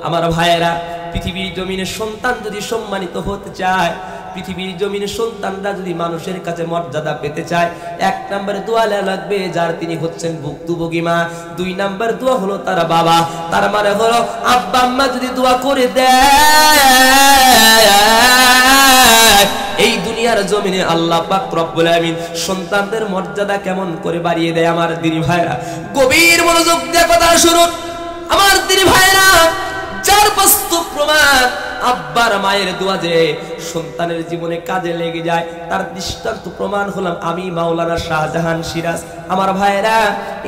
আমার ভাইয়েরা, পৃথিবীর জমিনে সন্তান যদি সম্মানিত হতে চায়, পৃথিবীর জমিনে সন্তানরা যদি মানুষের কাছে মর্যাদা পেতে চায়, 1 নম্বরে দোয়া লাগবে যার তিনি হচ্ছেন ভুক্তভোগী মা। 2 নম্বর দোয়া হলো তার বাবা। তার মানে হলো আব্বা আম্মা যদি দোয়া করে দেয়, এই দুনিয়ার জমিনে আল্লাহ পাক রব্বুল আমিন সন্তানদের মর্যাদা কেমন করে বাড়িয়ে দেয়। আমার দিনী ভাইরা, গভীর মনোযোগ দিয়ে কথা শুনুন। আমার দিনী ভাইরা, যার বাস্তব প্রমাণ আব্বার মায়ের দোয়া যে সন্তানের জীবনে কাজে লেগে যায়, তার দৃষ্টান্ত প্রমাণ হলাম আমি, মাওলানা শাহজাহান সিরাজ। আমার ভাইরা,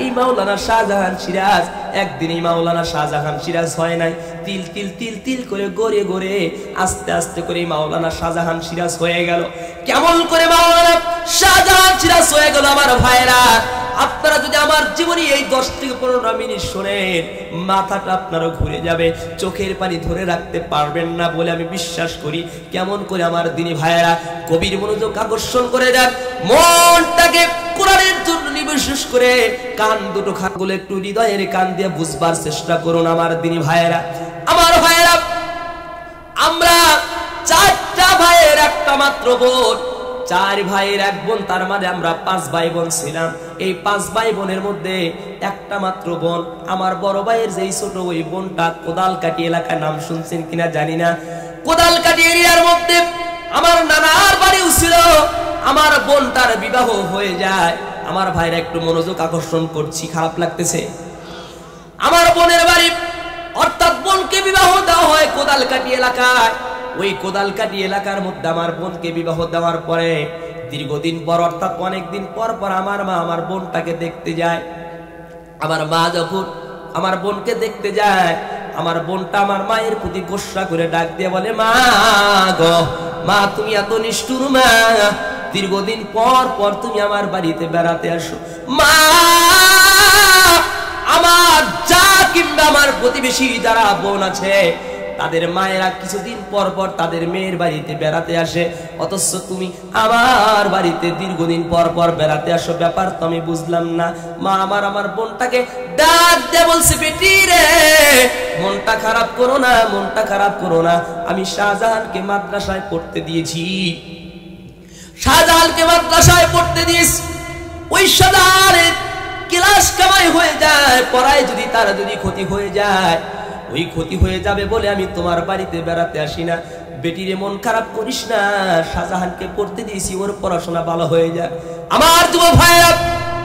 এই মাওলানা শাহজাহান সিরাজ একদিন এই মাওলানা শাহজাহান সিরাজ হয় নাই, তিল তিল তিল তিল করে গড়ে গড়ে আস্তে আস্তে করে মাওলানা শাহজাহান সিরাজ হয়ে গেল। কেমন করে মাওলানা শাহজাহান সিরাজ হয়ে গেল? আমার ভাইরা, আপনারা যদি আমার জীবনে এই 10 থেকে 15 মিনিট শোনেন, মাথাটা আপনারও ঘুরে যাবে, চোখের পানি ধরে রাখতে পারবেন না বলে আমি বিশ্বাস করি। কেমন করে আমার দিনী ভাইয়েরা গভীর মনোযোগ আকর্ষণ করে যান, মনটাকে কোরআনের জন্য নিবেশ করে কান দুটো খাগুলো একটু হৃদয়ের কান দিয়ে বুঝবার চেষ্টা করুন। আমার দিনী ভাইয়েরা, আমার ভাইয়েরা, আমরা 4টা ভাইয়ের একটা মাত্র বোন, 4 ভাইয়ের 1 বোন, তার মানে আমরা 5 ভাই বোন ছিলাম। এই 5 ভাই বোনের মধ্যে একটা মাত্র বোন, আমার বড় ভাইয়ের যেই ছোট ওই বোনটা কোদালকাটি এলাকার নাম শুনছেন কিনা জানি না, কোদালকাটি এরিয়ার মধ্যে আমার নানার বাড়িও ছিল। আমার বোনটার বিবাহ হয়ে যায়। আমার ভাইরা একটু মনোযোগ আকর্ষণ করছি, খারাপ লাগতেছে? আমার বোনের বাড়ি, অর্থাৎ বোনকে বিবাহ দেওয়া হয় কোদালকাটি এলাকায়। ওই কোদালকাটি এলাকার মধ্যে আমার বোনকে বিবাহ দেওয়ার পরে দীর্ঘদিন পর, অর্থাৎ অনেকদিন পর পর আমার মা আমার বোনটাকে দেখতে যায়। আমার মা যখন আমার বোনকে দেখতে যায়, আমার বোনটা আমার মায়ের প্রতি গোসা করে ডাক দিয়ে বলে, মা গো, মা তুমি এত নিষ্ঠুর মা, দীর্ঘদিন পর পর তুমি আমার বাড়িতে বেড়াতে আসো। মা, আমার যা কিংবা আমার প্রতিবেশী যারা বোন আছে, তাদের মায়েরা কিছুদিন পর পর তাদের মেয়ের বাড়িতে বেড়াতে আসে, অথচ তুমি আমার বাড়িতে দীর্ঘদিন পর পর বেড়াতে আসো, ব্যাপার তো আমি বুঝলাম না। মা আমার বোনটাকে ডাক দিয়ে বলছে, বেটি রে, মনটা খারাপ করো না, মনটা খারাপ করো না, আমি শাহজাহানকে মাদ্রাসায় পড়তে দিয়েছি। শাহজাহানকে মাদ্রাসায় পড়তে দিয়েছি, ওই শাহজাহানের ক্লাস কামাই হয়ে যায়, পড়ায় যদি তার যদি ক্ষতি হয়ে যায়, ওই ক্ষতি হয়ে যাবে বলে আমি তোমার বাড়িতে বেড়াতে আসি না। বেটিরে মন খারাপ করিস না, শাহজাহানকে পড়তে দিয়েছি, ওর পড়াশোনা ভালো হয়ে যায়। আমার যুবক ভাইরা,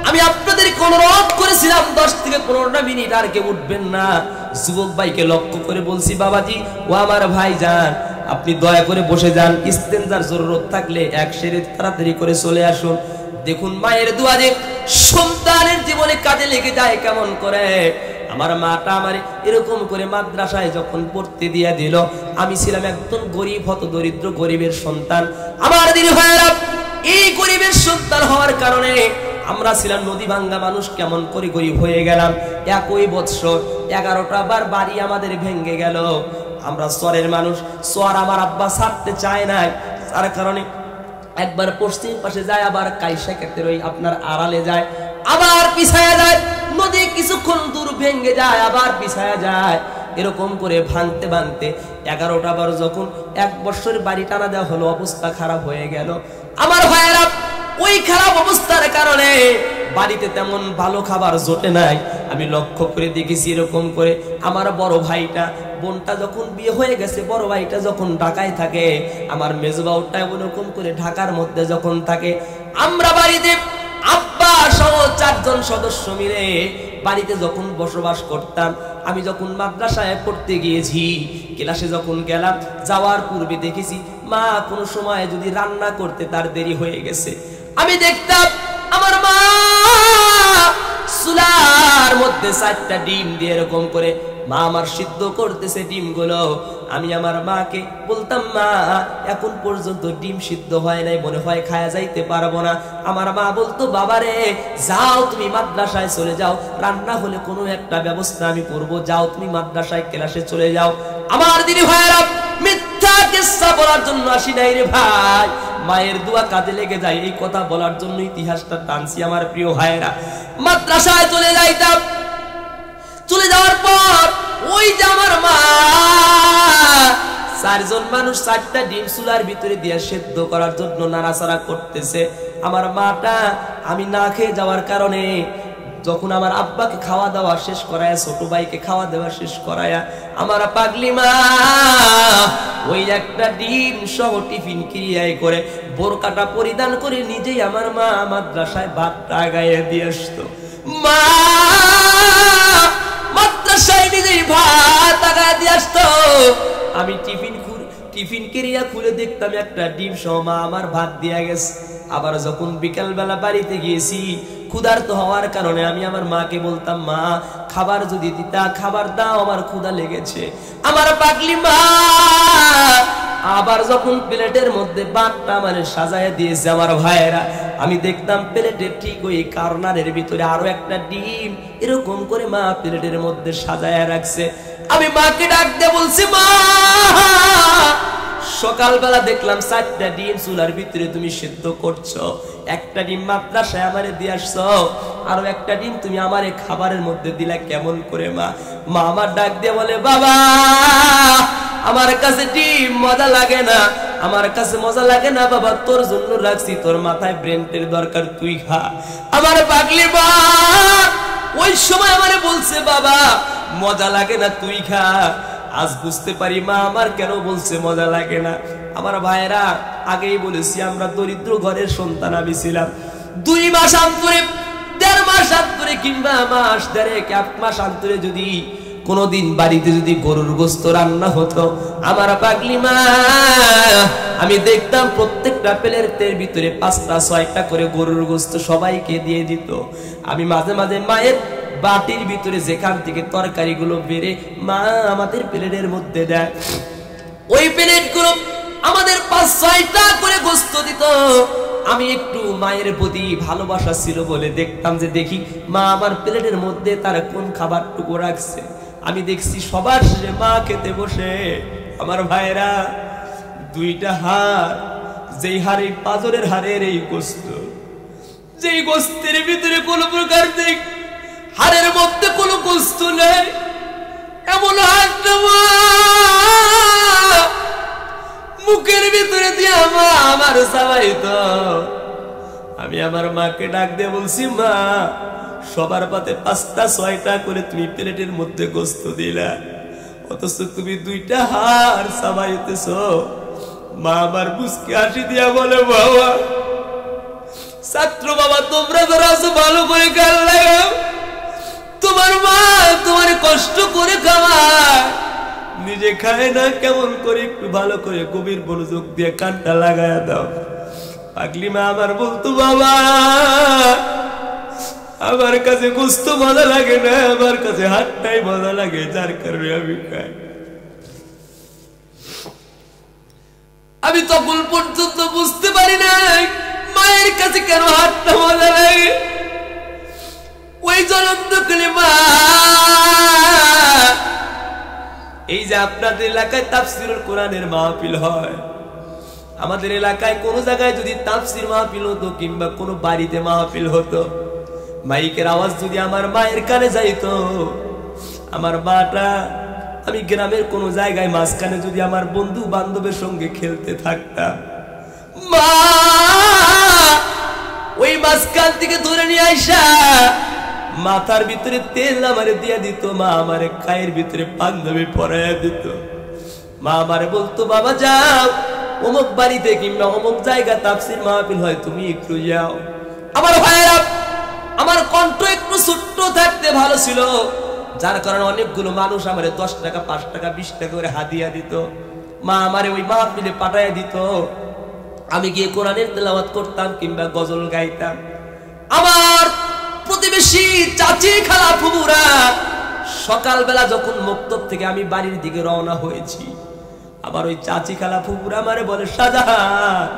আমি আপনাদেরকে অনুরোধ করেছিলাম 10 থেকে 15 মিনিট আর কেউ উঠবেন না। যুবক ভাইকে লক্ষ্য করে বলছি, বাবাজি ও আমার ভাই যান, আপনি দয়া করে বসে যান, ইস্তেনজার জরুরত থাকলে 1 সেরে তাড়াতাড়ি করে চলে আসুন। দেখুন মায়ের দোয়া যে সন্তানের জীবনে কাজে লেগে যায় কেমন করে। আমার মাটা আমার এরকম করে মাদ্রাসায় যখন পড়তে দিয়ে দিল, আমি ছিলাম একদম গরিব, হত দরিদ্র গরিবের সন্তান। আমার দিদি ভাইয়েরা, এই গরিবের সন্তান হওয়ার কারণে আমরা ছিলাম নদী ভাঙ্গা মানুষ, কেমন করে গরিব হয়ে গেলাম। একই বৎসর 11টা বার বাড়ি আমাদের ভেঙে গেল। আমরা চরের মানুষ, চর আমার আব্বা ছাড়তে চায় নাই, তার কারণে একবার পশ্চিম পাশে যায়, আবার কাইসা ক্ষেত্রে ওই আপনার আড়ালে যায়, আবার পিছায়া যায়, নদী কিছুক্ষণ দূর ভেঙে যায়, আবার পিছায়া যায়। এরকম করে ভাঙতে ভাঙতে 11টা বার যখন 1 বছর বাড়ি টানা দেওয়া হলো, অবস্থা খারাপ হয়ে গেল। আমার ভাইয়েরা, ওই খারাপ অবস্থার কারণে বাড়িতে তেমন ভালো খাবার জোটে নাই। আমি লক্ষ্য করে দেখেছি এরকম করে আমার বড় ভাইটা, বোনটা যখন বিয়ে হয়ে গেছে, বড় ভাইটা যখন ঢাকায় থাকে, আমার মেজবাউটা ওরকম করে ঢাকার মধ্যে যখন থাকে, আমরা বাড়িতে আব্বা সহ সহ 4 জন সদস্য মিলে বাড়িতে যখন বসবাস করতাম, আমি যখন মাদ্রাসায় পড়তে গিয়েছি, ক্লাসে যখন গেলাম, যাওয়ার পূর্বে দেখেছি মা কোনো সময় যদি রান্না করতে তার দেরি হয়ে গেছে, আমি দেখতাম আমার মা চুলার মধ্যে 4টা ডিম দিয়ে এরকম করে মা আমার সিদ্ধ করতেছে ডিমগুলো। আমি আমার মাকে বলতাম, মা এখন পর্যন্ত ডিম সিদ্ধ হয় নাই, মনে হয় খায়া যাইতে পারবো না। আমার মা বলতো, বাবারে যাও তুমি মাদ্রাসায় চলে যাও, রান্না হলে কোনো একটা ব্যবস্থা আমি করব, যাও তুমি মাদ্রাসায় ক্লাসে চলে যাও। আমার দিদি ভাইরা, মিথ্যা কিসসা বলার জন্য আসি নাই রে ভাই, মায়ের দোয়া কাজে লেগে যায় এই কথা বলার জন্য ইতিহাসটা টানছি আমার প্রিয় ভাইরা। মাদ্রাসায় চলে যাইতাম, চলে যাওয়ার পর ওই যে আমার মা 4 জন মানুষ 4টা ডিম চুলার ভিতরে দিয়ে সেদ্ধ করার জন্য নাড়াচাড়া করতেছে। আমার মাটা আমি না খেয়ে যাওয়ার কারণে যখন আমার আব্বাকে খাওয়া দাওয়া শেষ করায়া, ছোট ভাইকে খাওয়া দাওয়া শেষ করায়া, আমার পাগলি মা ওই একটা ডিম সহ টিফিন ক্রিয়ায় করে বোরকাটা পরিধান করে নিজেই আমার মা মাদ্রাসায় ভাতটা গায়ে দিয়ে আসতো। মা মাদ্রাসায় নিজেই ভাত গায়ে দিয়ে আসতো, আমি টিফিন ক্রিয়া খুলে দেখতাম একটা ডিম সহ মা আমার ভাত দিয়া গেছে। আবার যখন বিকাল বেলা বাড়িতে গিয়েছি, ক্ষুধার্ত হওয়ার কারণে আমি আমার মাকে বলতাম, মা খাবার যদি দিতা, খাবার দাও, আমার ক্ষুধা লেগেছে। আমার পাগলি মা আবার যখন প্লেটের মধ্যে ভাতটা মানে সাজায় দিয়েছে আমার ভাইয়েরা, আমি দেখতাম প্লেটের ঠিক ওই কর্নারের ভিতরে আরো একটা ডিম এরকম করে মা প্লেটের মধ্যে সাজায় রাখছে। আমি মাকে ডাক দিয়ে বলছি, মা সকালবেলা দেখলাম 4টা ডিম চুলার ভিতরে তুমি সিদ্ধ করছো, একটা ডিম মাদ্রাসায় আমারে দিয়ে আসছো, আরো একটা ডিম তুমি আমারে খাবারের মধ্যে দিলা কেমন করে? মা আমার ডাক দিয়ে বলে, বাবা আমার কাছে ডিম মজা লাগে না, আমার কাছে মজা লাগে না বাবা, তোর জন্য রাখছি, তোর মাথায় ব্রেনের দরকার, তুই খা। আমার পাগলি মা ওই সময় আমারে বলছে, বাবা মজা লাগে না, তুই খা। আজ বুঝতে পারি মা আমার কেন বলছে মজা লাগে না। আমার ভাইরা আগেই বলেছি, আমরা দরিদ্র ঘরের সন্তান আমি ছিলাম। 2 মাস অন্তরে, 1.5 মাস অন্তরে, কিংবা মাস 1.5 মাস অন্তরে যদি কোনদিন বাড়িতে যদি গরুর গোশত রান্না হতো, আমার পাগলি মা আমি দেখতাম প্রত্যেকটা প্লেটের ভিতরে 5টা 6টা করে গরুর গোশত সবাইকে দিয়ে দিত। আমি মাঝে মাঝে মায়ের বাটির ভিতরে যেখান থেকে তরকারিগুলো বেড়ে মা আমাদের প্লেটের মধ্যে দেয়, ওই প্লেটগুলো আমাদের 5-6টা করে গোশত দিত। আমি একটু মায়ের প্রতি ভালোবাসা ছিল বলে দেখতাম যে দেখি মা আমার প্লেটের মধ্যে তার কোন খাবারটুকু রাখছে। আমি দেখছি সবার শেষে মা খেতে বসে, আমার ভাইরা 2টা হাড়, যেই হাড়ে পাজরের হাড়ের এই গোশত, যেই গোশতের ভিতরে কোন প্রকার দেখ হাড়ের মধ্যে কোনো গোশত নেই, এমন হাড়টা মুখের ভিতরে দিয়ে আমার চাবাইতো। আমি আমার মাকে ডাক দিয়ে বলছি, মা সবার পাতে 5টা 6টা করে তুমি প্লেটের মধ্যে গোশত দিলা, অথচ তুমি 2টা হাড় চাবাইতেছ। মা আমার বুঝকে হাসি দিয়া বলে, বাবা ছাত্র বাবা তোমরা যারা আছো ভালো করে খেয়াল লাগাও, তোমার মা তোমার কষ্ট করে খাওয়ায়, নিজে খায় না, কেমন করে একটু ভালো করে গভীর মনোযোগ দিয়ে কানটা লাগায়া দাও। পাগলি মা আমার বলতো, বাবা আমার কাছে গোশত মজা লাগে না, আমার কাছে হাতটাই মজা লাগে, যার কারণে আমি খাই। আমি তখন পর্যন্ত বুঝতে পারি না মায়ের কাছে কেন হাতটা মজা লাগে। ওই জ্বলন্ত কালিমা, এই যে আপনাদের এলাকায় তাফসীরুল কোরআনের মাহফিল হয়, আমাদের এলাকায় কোন জায়গায় যদি তাফসীর মাহফিল হতো কিংবা কোনো বাড়িতে মাহফিল হতো, মাইকের আওয়াজ যদি আমার মায়ের কানে যাইতো, আমার মাটা আমি গ্রামের কোন জায়গায় মাঝখানে যদি আমার বন্ধু বান্ধবের সঙ্গে খেলতে থাকতাম, মা ওই মাঝখান থেকে ধরে নিয়ে আইসা মাথার ভিতরে তেল আমারে দিয়া দিত, মা আমারে গায়ের ভিতরে পাঞ্জাবি পরাইয়া দিত। মা আমারে বলতো, বাবা যাও অমুক বাড়িতে কিংবা অমুক জায়গা তাফসীর মাহফিল হয়, তুমি একটু যাও। আমার ভাইরা, কণ্ঠ একটু ছোট্ট থাকতে ভালো ছিল, যার কারণে অনেকগুলো মানুষ আমারে 10 টাকা 5 টাকা 20 টাকা করে হাদিয়া দিত। মা আমারে ওই মাহফিলে পাঠায় দিত, আমি গিয়ে কোরআনের তেলাওয়াত করতাম কিংবা গজল গাইতাম। আমার প্রতিবেশী চাচি খালা ফুবুরা সকালবেলা যখন মক্তব থেকে আমি বাড়ির দিকে রওনা হয়েছি, আবার ওই চাচি খালা ফুবুরা আমারে বলে, শাহজাহান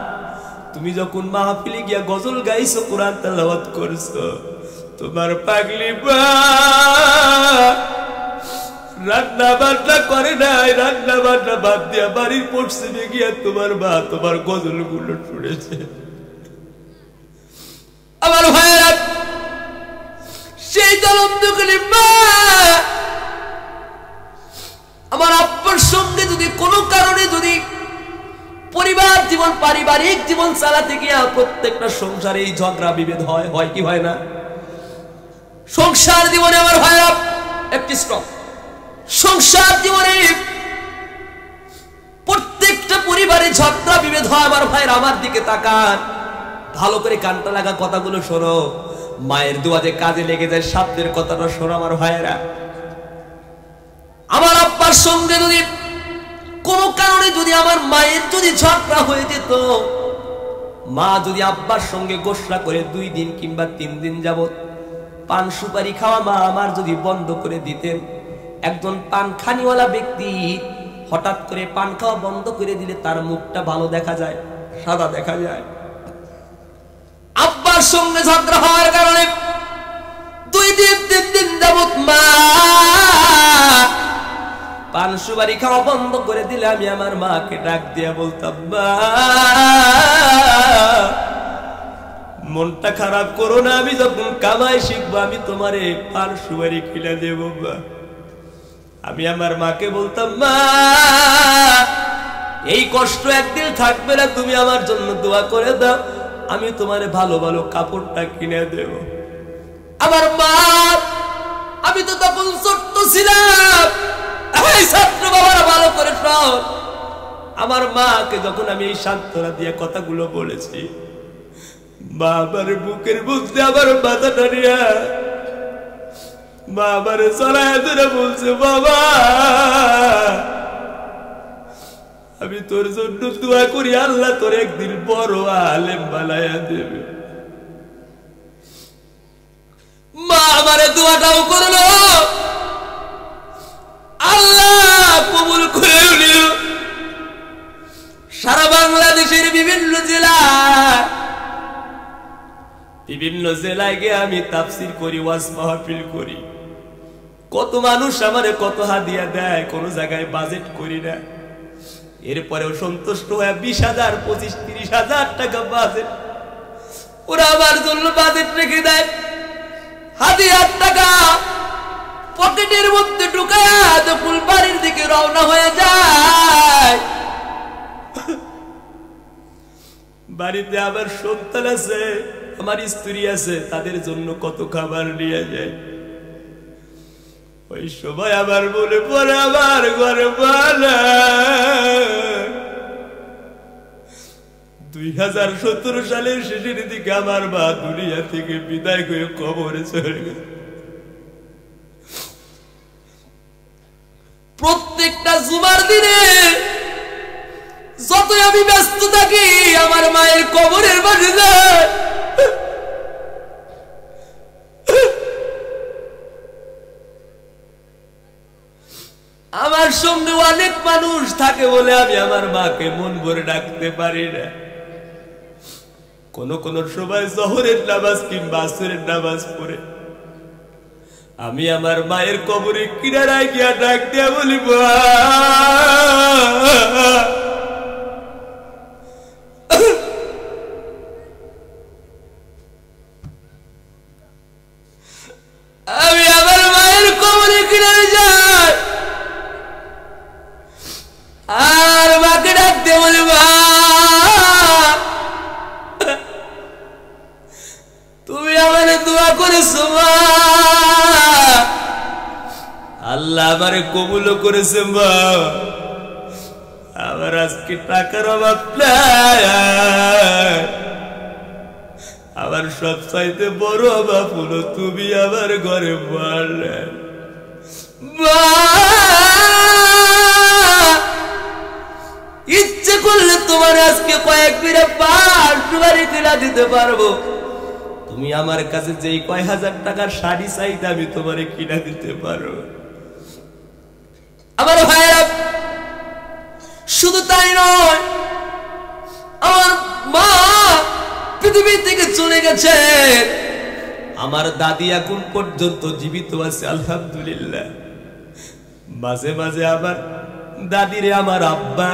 তুমি যখন মাহফিলে গিয়া গজল গাইছো, কোরআন তেলাওয়াত করছো, তোমার পাগলি বা রান্না বান্না করে নাই, রান্না বান্না বাদ দিয়া বাড়ির পশ্চিমে গিয়া তোমার মা তোমার গজল গুলো শুনেছে। আমার ভাইয়েরা, সেই জলমদুকলি মা আমার আব্বার সঙ্গে যদি কোনো কারণে যদি পরিবার জীবন পারিবারিক জীবন চালাতে গিয়া প্রত্যেকটা সংসারে এই ঝগড়া বিভেদ হয়, হয় কি হয় না? সংসার জীবনে আমার ভাইরা একটি স্ট্রং সংসার জীবনে প্রত্যেকটা পরিবারে ঝগড়া বিভেদ হয়। আমার ভাইরা আমার দিকে তাকান, ভালো করে কানটা লাগা কথাগুলো শোনো। মায়ের দোয়া যে কাজে লেগে যায়, শব্দের কথাটা শোনো আমার ভাইরা। আমার আব্বার সঙ্গে যদি কোনো কারণে যদি আমার মায়ের যদি ঝগড়া হয়ে যেত, মা যদি আব্বার সঙ্গে গোসরা করে 2 দিন কিংবা 3 দিন যাবত পান সুপারি খাওয়া মা আমার যদি বন্ধ করে দিতেন, একজন পান খানিওয়ালা ব্যক্তি হঠাৎ করে পান খাওয়া বন্ধ করে দিলে তার মুখটা ভালো দেখা যায়, সাদা দেখা যায়। আব্বার সঙ্গে ঝগড়া হওয়ার কারণে 2 দিন 3 দিন যাবত মা পান সুপারি খাওয়া বন্ধ করে দিলে আমি আমার মাকে ডাক দিয়া বলতাম, মা মনটা খারাপ করো না, আমি যখন কামাই শিখবো আমি তোমারে পান সুপারি কিনে দেবো। আমি আমার মাকে বলতাম, মা এই কষ্ট একদিন থাকবে না, তুমি আমার জন্য দোয়া করে দাও, আমি তোমারে ভালো ভালো কাপড়টা কিনে দেব। আমার মা, আমি তো তখন ছোট্ট ছিলাম, এই ছাত্র বাবারা ভালো করে শোন, আমার মাকে যখন আমি এই সান্ত্বনা দিয়ে কথাগুলো বলেছি, মা আমার বুকের মধ্যে আমার মাথাটা নিয়ে মা আমার চড়ায় ধরে বলছে, বাবা আমি তোর জন্য দোয়া করি, আল্লাহ তোর একদিন বড় আলেম বানায়া দেবে। মা আমারে দোয়াটাও করলো, আল্লাহ কবুল করে নিল। সারা বাংলাদেশের বিভিন্ন জেলায় গিয়ে আমি তাফসীর করি, ওয়াজ মাহফিল করি। কত মানুষ আমারে কত হাদিয়া দেয়, কোন জায়গায় বাজেট করি না, এরপরেও সন্তুষ্ট হয়ে 20,000 25 30,000 টাকা বাজেট ওরা আমার জন্য বাজেট রেখে দেয়। হাদিয়ার টাকা পকেটের মধ্যে ঢুকায়া যখন বাড়ির দিকে রওনা হয়ে যায়, বাড়িতে আবার সন্তান আছে, আমার স্ত্রী আছে, তাদের জন্য কত খাবার নিয়ে যায়। ওই সময় আবার বলে পরে আমার ঘরে বলে 2017 সালের শেষের দিকে আমার মা দুনিয়া থেকে বিদায় করে কবরে চলে গেছে। প্রত্যেকটা জুমার দিনে যতই আমি ব্যস্ত থাকি, আমার মায়ের কবরের পাশে যায়। আমার সঙ্গে অনেক মানুষ থাকে বলে আমি আমার মাকে মন ভরে ডাকতে পারি না। কোন কোন সময় জোহরের নামাজ কিংবা আসরের নামাজ পড়ে আমি আমার মায়ের কবরে কিনারায় গিয়া ডাক দিয়া বলি, আমি আমার মায়ের কবরে কিনারে যাই আর মাকে ডাক দিয়ে বলি, মা তুমি আমারে দোয়া করেছো, মা আল্লাহ আমারে কবুল করেছে, মা আমার আজকে টাকার অভাব নাই, আমার সবচাইতে বড় অভাব হলো তুমি আমার ঘরে বললে ইচ্ছে করলে তোমার আজকে কয়েক বিরা পার সুপারি কিনা দিতে পারবো। তুমি আমার কাছে যেই কয় হাজার টাকার শাড়ি চাইতে আমি তোমারে কিনা দিতে পারবো। আমার ভাইরা শুধু তাই নয়, আমার মা পৃথিবী থেকে চলে গেছে, আমার দাদি এখন পর্যন্ত জীবিত আছে আলহামদুলিল্লাহ। মাঝে মাঝে আমার দাদিরে আমার আব্বা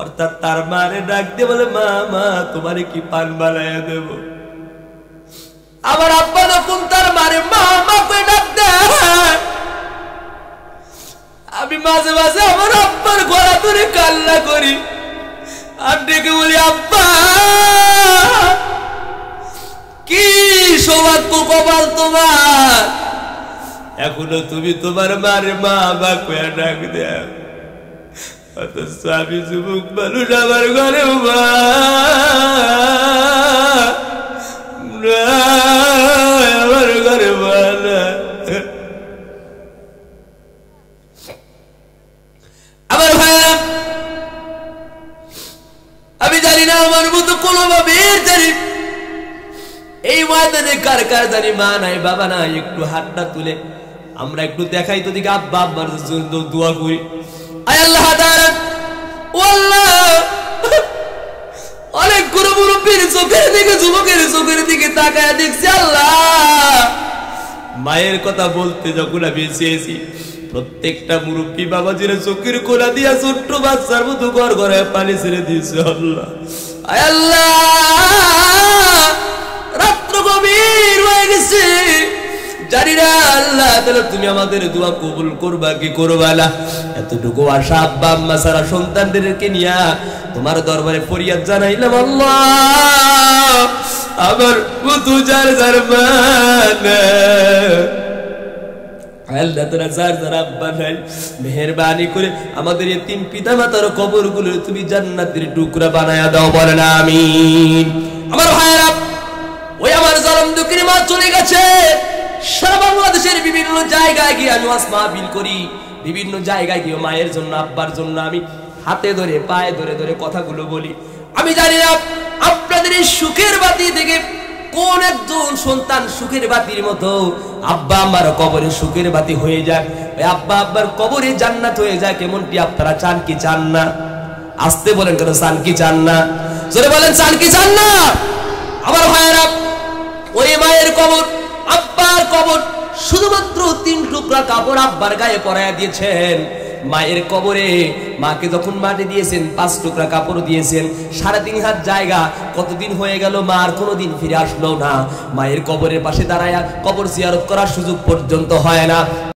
অর্থাৎ তার মারে ডাক দিয়ে বলে মা মা তোমারে কি পান বানাইয়া দেব। আমার আব্বা যখন তার মারে মা মা করে ডাক দেয়, আমি মাঝে মাঝে আমার আব্বার গলা ধরে কান্না করি আর ডেকে বলি আব্বা কি সৌভাগ্য কপাল তোমার, এখনো তুমি তোমার মারে মা মা করে ডাক দেয়। অথচ আমি যুবক মানুষ আমার ঘরে মা আমার ঘরে মা না। আমার ভাইয়া আমি জানি না আমার মতো কোনো ভাবের জানি এই ময়দানে কার কার জানি মা নাই বাবা নাই, একটু হাতটা তুলে আমরা একটু দেখাই তো দিকে আব্বা আব্বার জন্য দোয়া করি। আয় আল্লাহ অনেক গুরু মুরব্বীর চোখের দিকে যুবকের চোখের দিকে তাকায় দেখছি আল্লাহ মায়ের কথা বলতে যখন আমি চেয়েছি প্রত্যেকটা মুরব্বী বাবাজির চোখের কোলা দিয়া ছোট্ট বাচ্চার মতো ঘর ঘরে পানি ছেড়ে দিয়েছে আল্লাহ। আয় আল্লাহ রাত্র গভীর হয়ে গেছে, জানি না আল্লাহ তাহলে তুমি আমাদের দোয়া কবুল করবা কি করবা না। এতটুকু আশা আব্বা আম্মা সারা সন্তানদেরকে নিয়া তোমার দরবারে ফরিয়াদ জানাইলাম আল্লাহ আমার মতো যার যার মানে আল্লাহ তারা যার যার আব্বা নাই মেহেরবানি করে আমাদের এই তিন পিতা মাতার কবরগুলো তুমি জান্নাতের টুকরা বানায়া দাও বলেন আমিন। আমার ভাইরা ওই আমার জলম দুঃখের মা চলে গেছে, সারা বাংলাদেশের বিভিন্ন জায়গায় গিয়ে আমি ওয়াজ মাহফিল করি, বিভিন্ন জায়গায় গিয়ে মায়ের জন্য আব্বার জন্য আমি হাতে ধরে পায়ে ধরে ধরে কথাগুলো বলি। আমি জানি না আপনাদের এই সুখের বাতি থেকে কোন একজন সন্তান সুখের বাতির মতো আব্বা আমার কবরে সুখের বাতি হয়ে যায়, আব্বা আব্বার কবরে জান্নাত হয়ে যায়। কেমনটি আপনারা চান কি চান না? আসতে বলেন কেন, চান কি চান না? জোরে বলেন চান কি চান না? আমার ভাইয়েরা ওই মায়ের কবর আব্বার কবর শুধুমাত্র 3 টুকরা কাপড় আব্বার গায়ে পরাইয়া দিয়েছেন। মায়ের কবরে মাকে যখন মাটি দিয়েছেন 5 টুকরা কাপড় দিয়েছেন, 3.5 হাত জায়গা। কতদিন হয়ে গেল মা আর কোনোদিন ফিরে আসলো না। মায়ের কবরের পাশে দাঁড়ায়া কবর জিয়ারত করার সুযোগ পর্যন্ত হয় না।